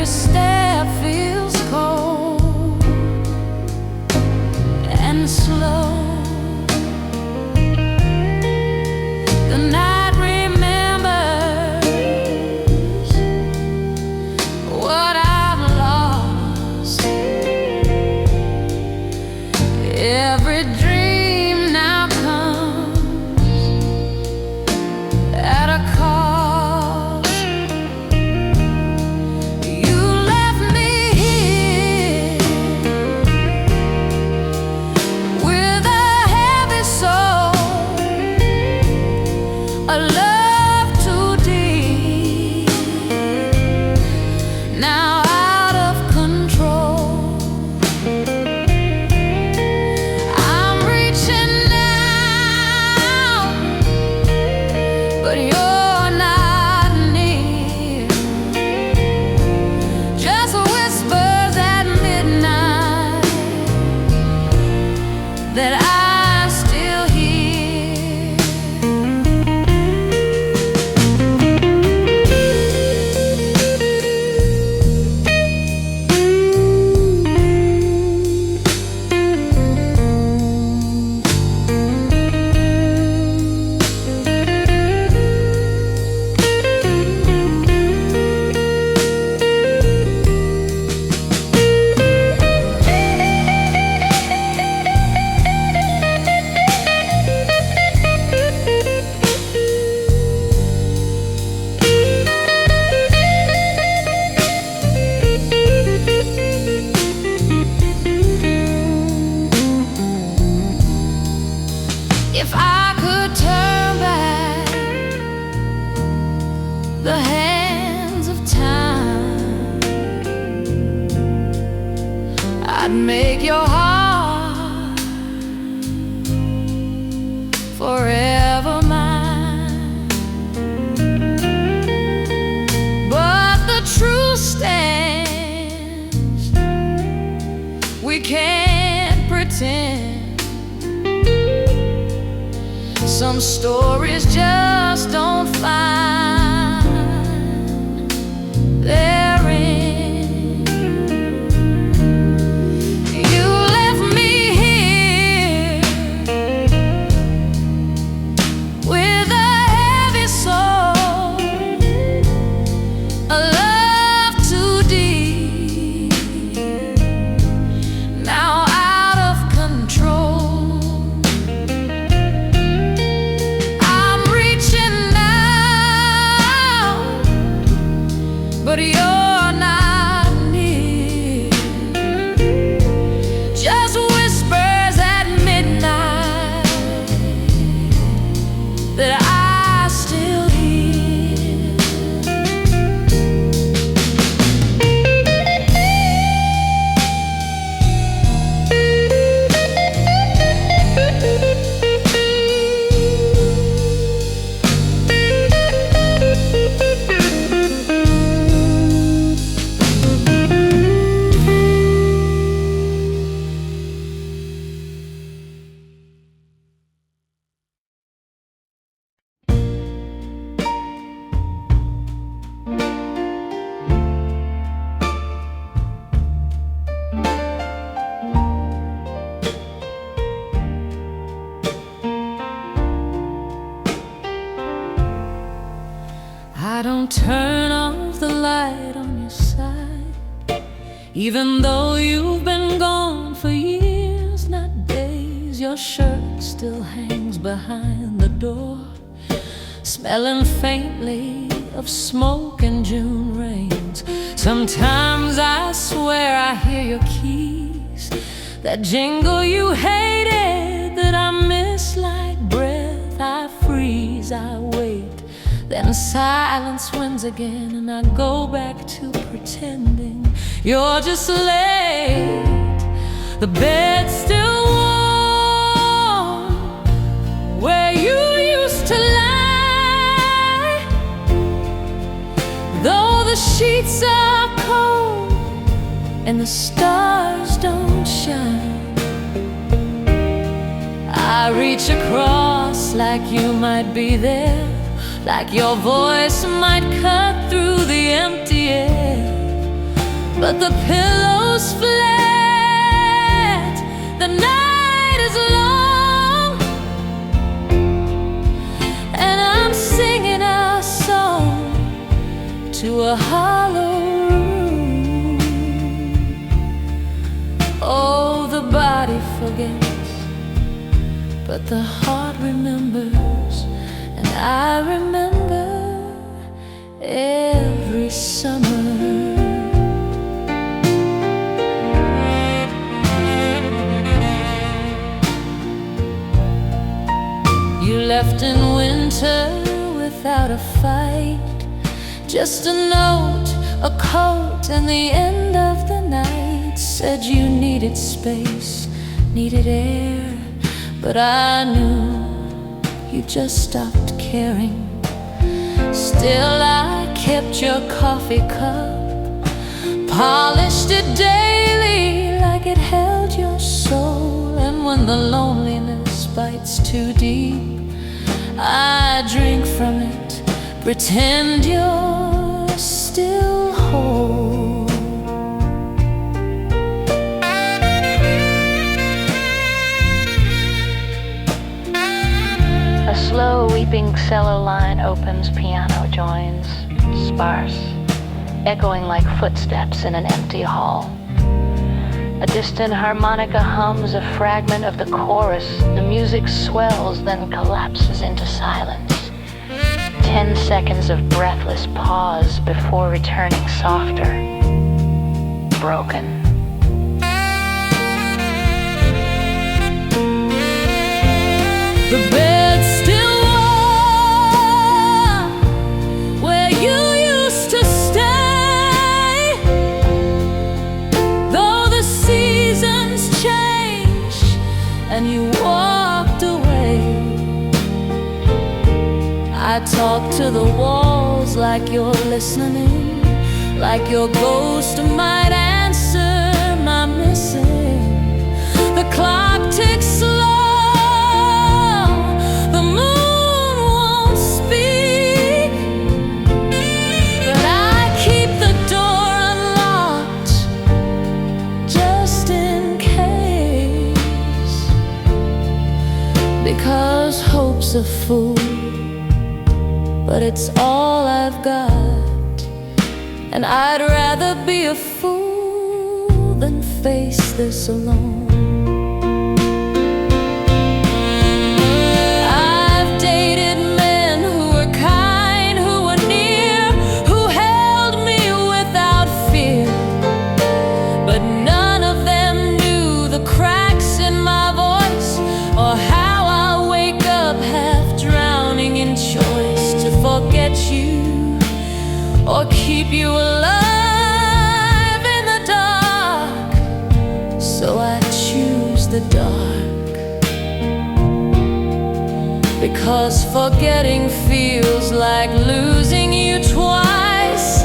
every step feels cold and slow. The night remembers what I've lost. Every dream now comes at a cost. You left me here with a heavy soul, a love too deep, now out of control. I'm reaching out, but you're not near. Just whispers at midnight that I still hear. If I could turn back the hands of time, I'd make your heart forever mine. But the truth stands, we can't pretend. Some stories just don't find their end. You left me here with a heavy soul, a love too deep, now out of control. But you're not near. Just whispers at midnight that I still hear. I don't turn off the light on your side, even though you've been gone for years, not days. Your shirt still hangs behind the door, smelling faintly of smoke and June rains. Sometimes I swear I hear your keys, that jingle you hated, that I miss like breath. I freeze, I wait, then silence wins again, and I go back to pretending you're just late. The bed's still warm where you used to lie, though the sheets are cold and the stars don't shine. I reach across like you might be there, like your voice might cut through the empty air. but the pillow's flat. The night is long, and I'm singing our song to a hollow room. Oh, the body forgets, but the heart remembers, and I remember every summer. You left in winter without a fight, just a note, a coat, and the end of the night. Said you needed space, needed air, but I knew you just stopped caring. Still I kept your coffee cup, polished it daily like it held your soul. And when the loneliness bites too deep, I drink from it, pretend you're still whole. A slow weeping cello line opens, piano joins, sparse, echoing like footsteps in an empty hall. A distant harmonica hums a fragment of the chorus. The music swells, then collapses into silence. 10 seconds of breathless pause before returning softer, broken. The bed's still warm where you used to stay, though the seasons changed and you walked away. I talk to the walls like you're listening, like your ghost might answer my missing. The clock ticks slow, the moon won't speak, but I keep the door unlocked just in case, because hope's a fool, but it's all I've got, and I'd rather be a fool than face this alone. I've dated men who were kind, who were near, who held me without fear, but none of them knew the cracks in my voice, or how I wake up half drowning in choice to forget you or keep you alive in the dark. So I choose the dark, because forgetting feels like losing you twice,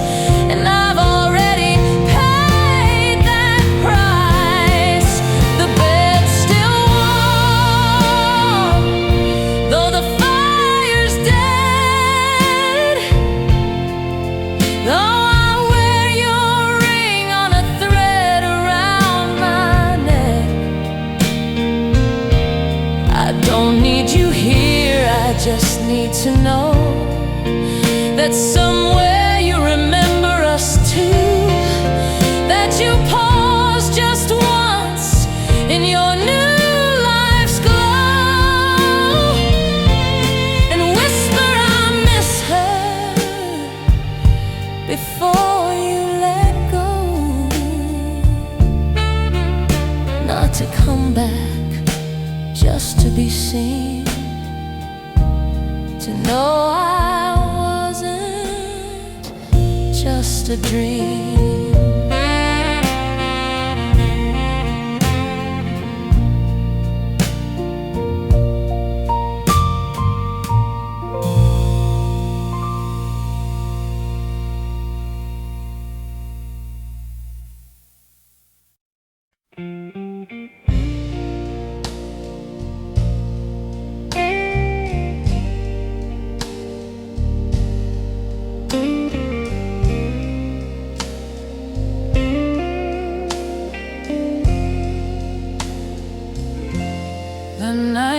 and I've already paid that price. The bed's still warm, though the fire's dead, though I wear your ring on a thread around my neck. I don't need you here, I just need to know that somewhere you remember us too, that you pause just once in your new life's glow and whisper I miss her before you let go. Not to come back, just to be seen, to know I wasn't just a dream.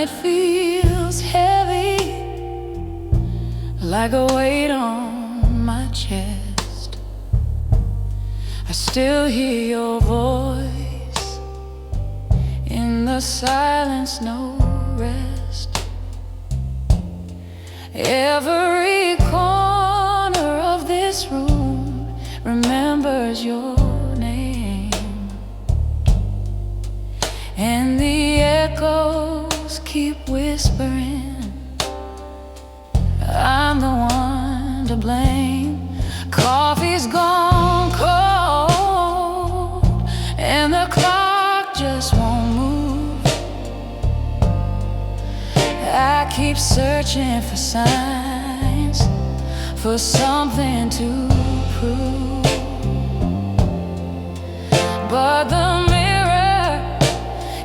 night feels heavy, like a weight on my chest. I still hear your voice in the silence, no rest. Every corner of this room remembers your name, and the echoes keep whispering, I'm the one to blame. Coffee's gone cold, and the clock just won't move. I keep searching for signs, for something to prove, but the mirror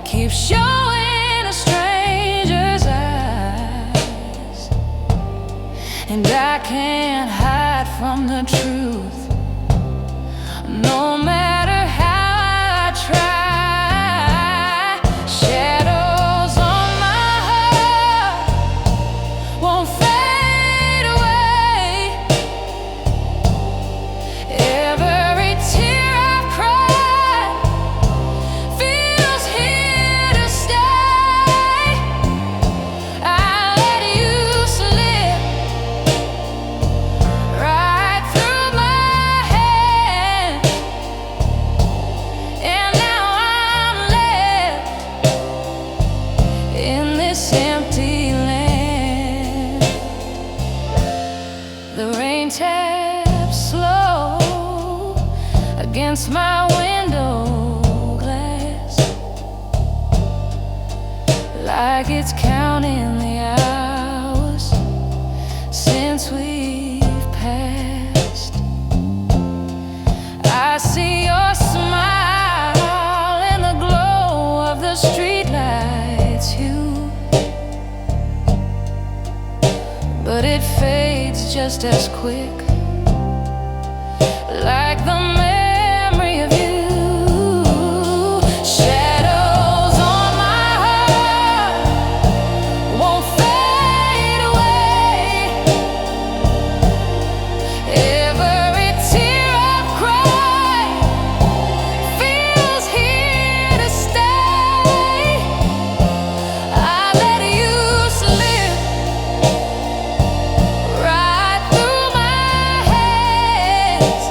keeps showing a stranger's eyes, and I can't hide from the truth, no matter how I try. Shadows on my heart won't fade away. Every tear I've cried feels here to stay. I let you slip right through my hands, and now I'm left in this empty land. The rain taps slow against my window glass, like it's counting the hours since we've passed. I see your smile in the glow of the streetlights hue, but it fades just as quick, like the memory of you. Shadows on my heart won't fade away. Every tear I've cried feels here to stay. I let you slip right through my hands,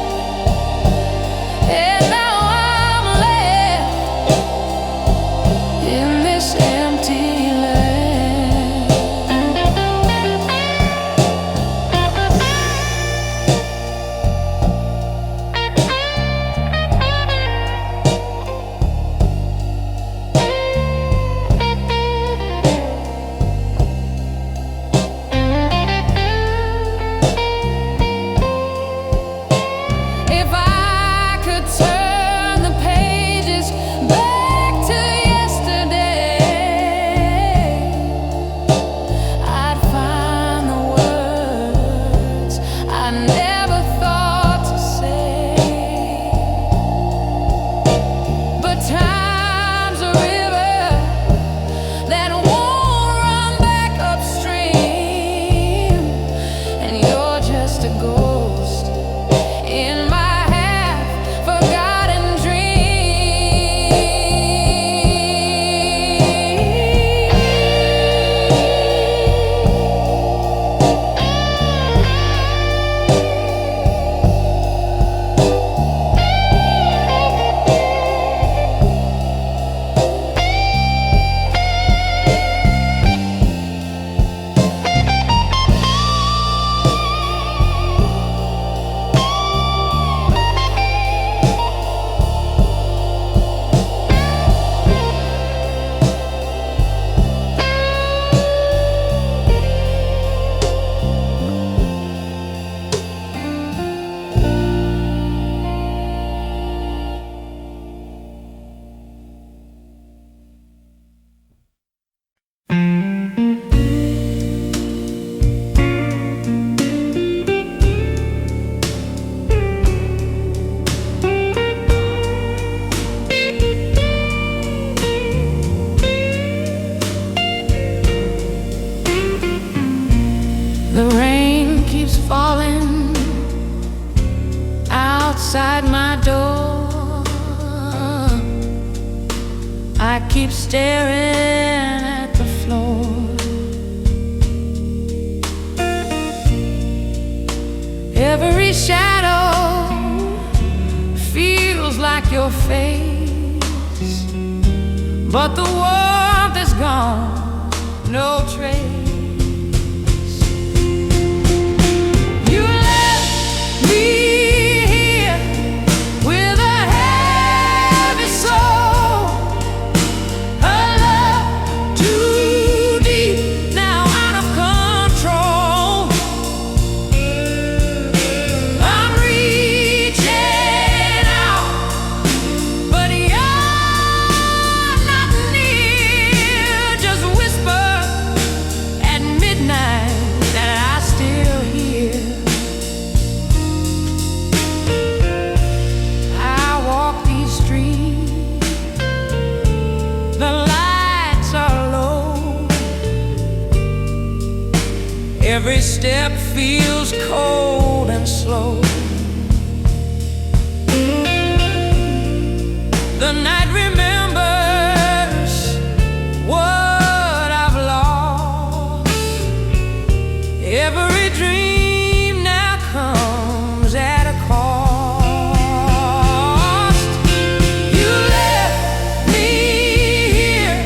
keep staring at the floor. Every shadow feels like your face, but the warmth is gone, no trace. You left me here with a heavy soul, a love too deep, now out of control. I'm reaching out, but you're not near. Just whisper at midnight that I still hear. I walk these streets, the lights are low. Every step feels cold and slow. The night remembers what I've lost. Every dream now comes at a cost. You left me here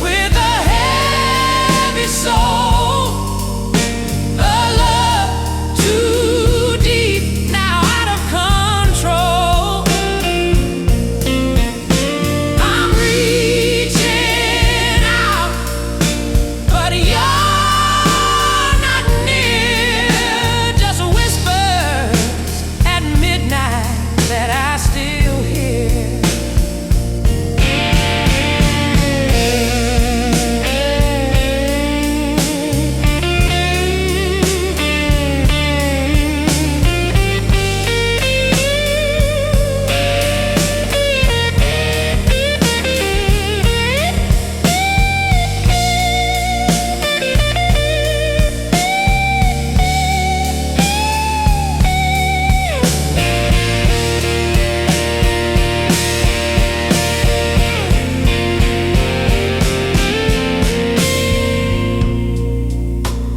with a heavy soul, a love too deep, now out of control. I'm reaching out, but you're not near. Just whispers at midnight that I still hear.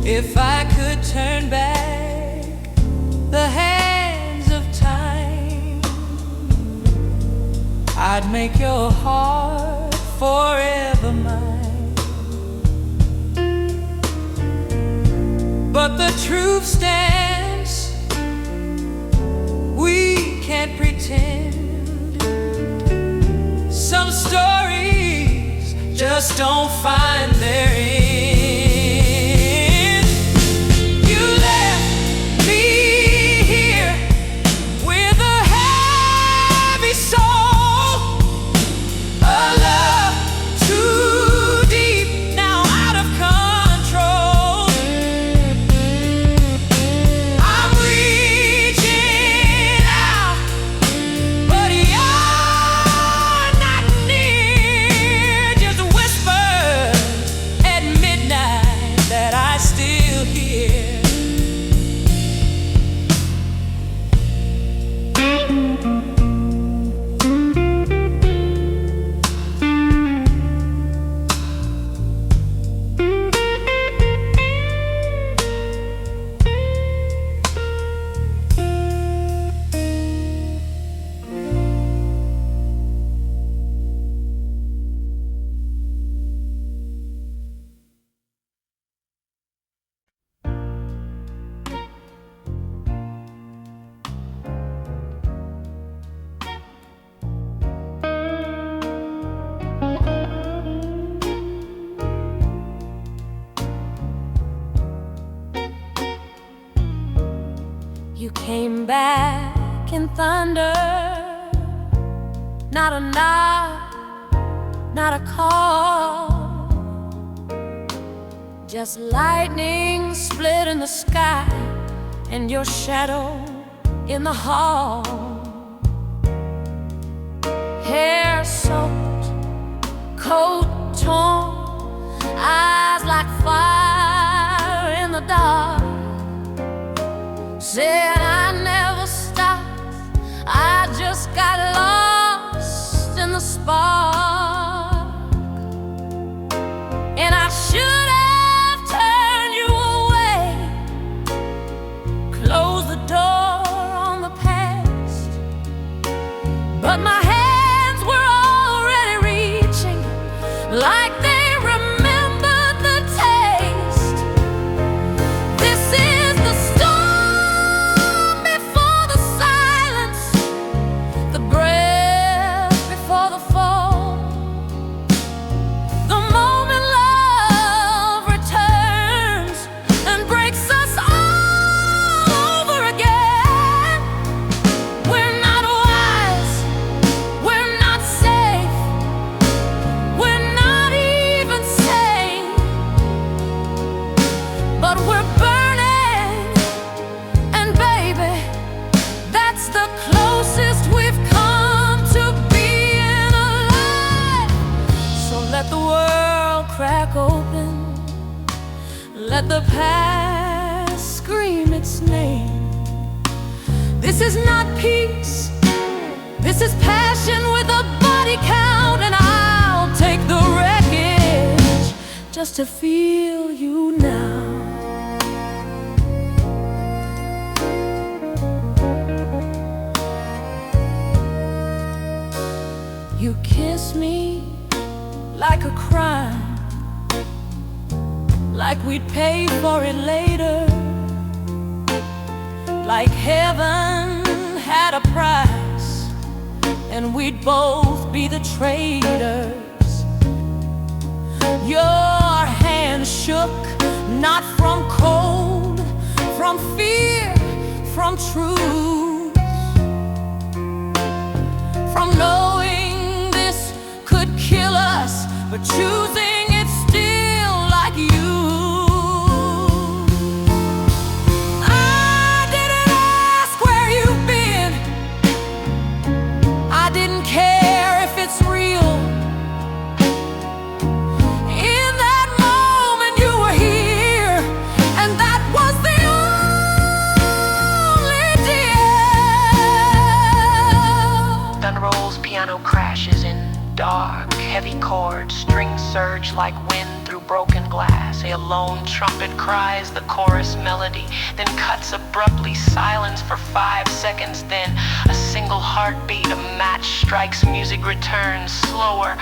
If I could turn back the hands of time, I'd make your heart forever mine. But the truth stands, we can't pretend. Some stories just don't find their end. You left me here with a heavy soul, a love too deep, now out of control. I'm reaching out, but you're not near. Just whispers at midnight that I still hear. You came back in thunder, not a knock, not a call, just lightning split in the sky and your shadow in the hall. Hair soaked, coat torn, eyes like fire in the dark. Said I never stopped, I just got lost in the spark. the past scream its name. This is not peace, this is passion with a body count. And I'll take the wreckage just to feel you now. You kiss me like a crime, like we'd pay for it later, like heaven had a price and we'd both be the traitors. Your hand shook, not from cold, from fear, from truth, from knowing this could kill us, but choosing it still like you. I didn't ask where you've been, I didn't care if it's real. In that moment you were here, and that was the only deal. Thunder rolls, piano crashes in dark, heavy chords, strings surge like wind through broken glass. A lone trumpet cries the chorus melody, then cuts abruptly, silence for 5 seconds. Then a single heartbeat, a match strikes, music returns, slower,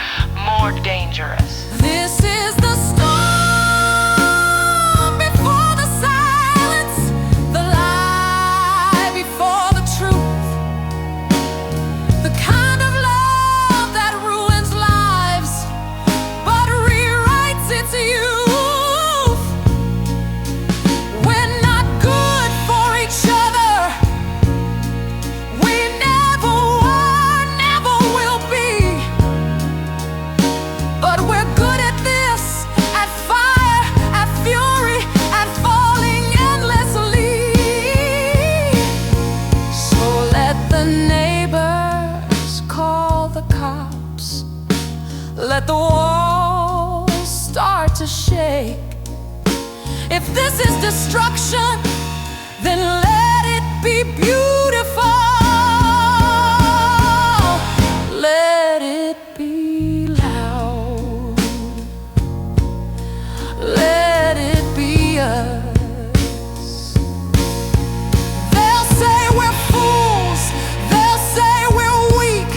more dangerous. This is the storm before the silence, the lie before the truth, the kind of love that ruins lives but rewrites its youth. We're not good for each other, we never were, never will be, but we're good at this, at fire, at fury, at falling endlessly. So let the neighbors call the cops, let the walls start to shake. If this is destruction, then let it be beautiful. Let it be loud, let it be us. They'll say we're fools, they'll say we're weak,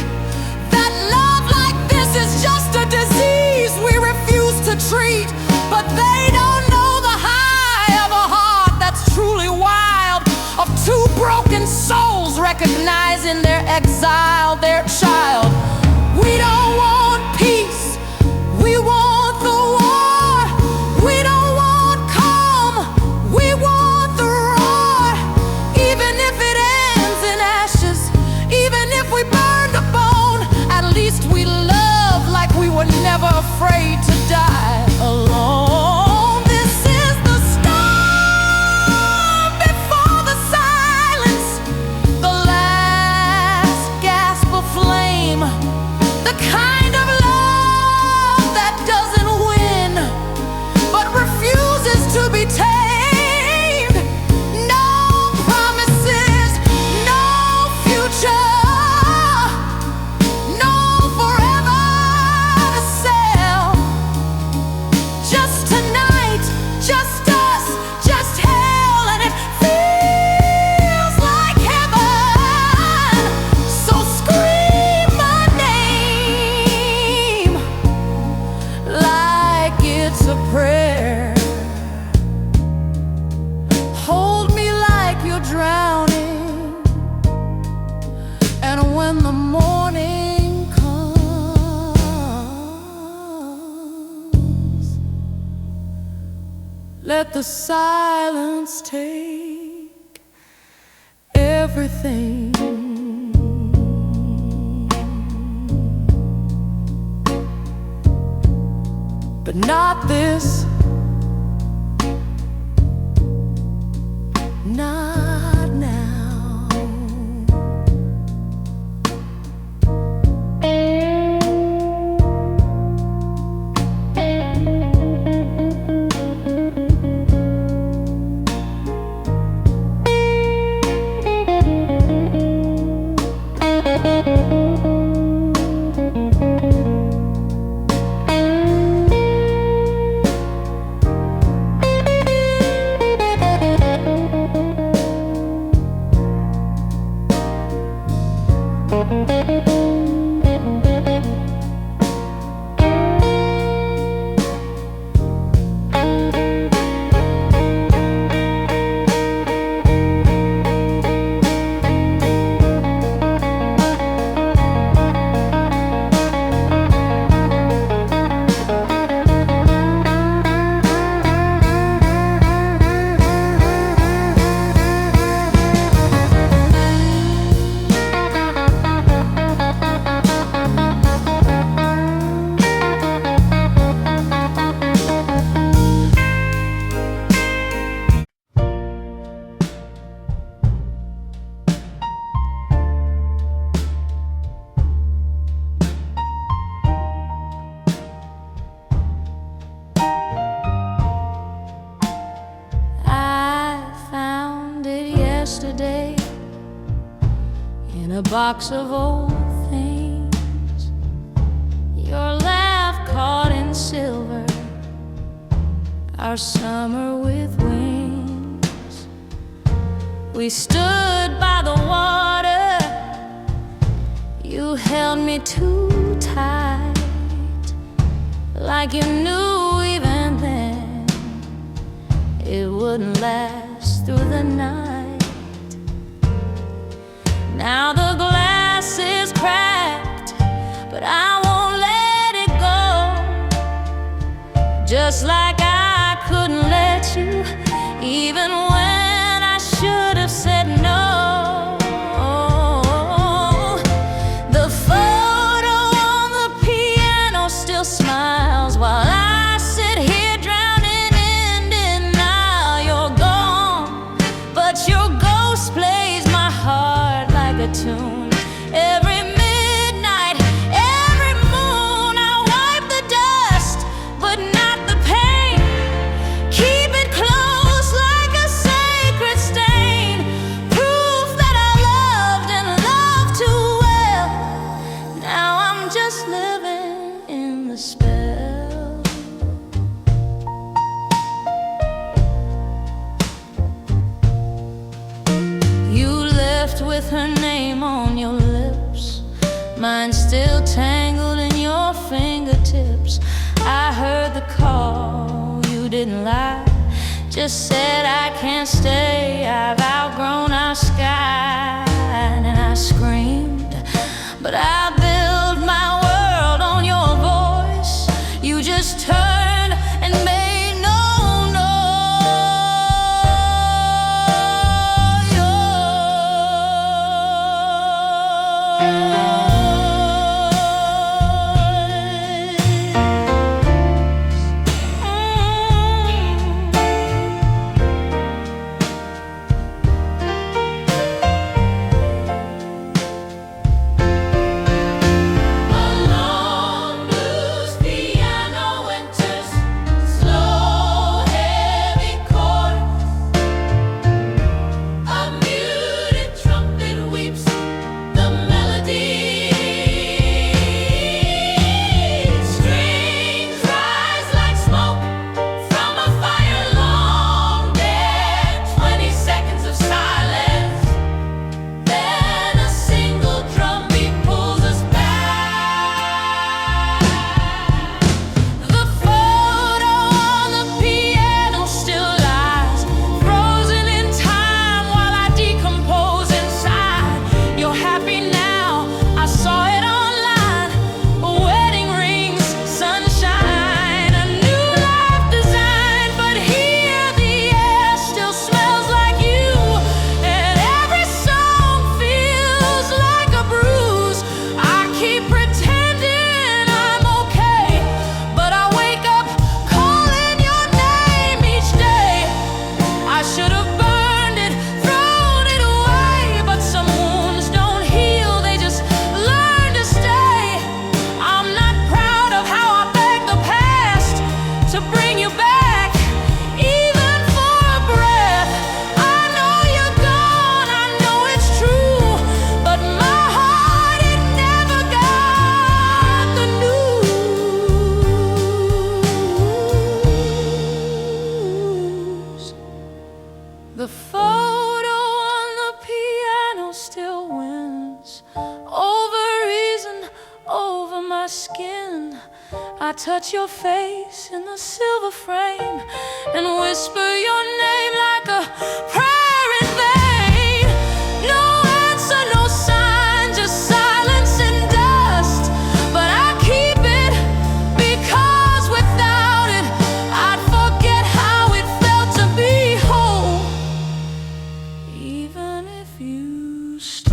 that love like this is just a disease we refuse to treat. But they don't know the high of a heart that's truly wild, of two broken souls recognizing their exile, their child. We don't want peace, we want the war. We don't want calm, we want the roar. Even if it ends in ashes, even if we burn to bone, at least we love like we were never afraid to die alone. This is the storm before the silence, the last gasp of flame, the kind of love that doesn't win but refuses to be tamed. No promises, no future, no forever to sell. Just tonight, just us, just hell, and it feels like heaven. So scream my name like it's a prayer. Hold me like you're drowning, and when the morning comes, let the silence take everything. But not this, not now. box of old things, your laugh caught in silver, our summer with wings. We stood by the water, you held me too tight, like you knew even then it wouldn't last through the night. Now the glass is cracked, but I won't let it go. Just like I couldn't let you, even when I should have said no. The photo on the piano still smiles while I sit here drowning in denial. You're gone, but your ghost plays my heart like a tune. Every midnight, every moon, I wipe the dust, but not the pain. Keep it close like a sacred stain, proof that I loved and loved too well. Now I'm just living in the spell. You left with her name on your lips, mine still tangled in your fingertips. I heard the call, you didn't lie, just said I can't stay, I've outgrown our sky. And I screamed, but I built my world on your voice. You just turned and made no The photo on the piano still wins over reason, over my skin. I touch your face in the silver frame and whisper your name like a prayer in vain. No answer, no sign, just silence and dust. But I keep it because without it I'd forget how it felt to be whole. Even if you stay.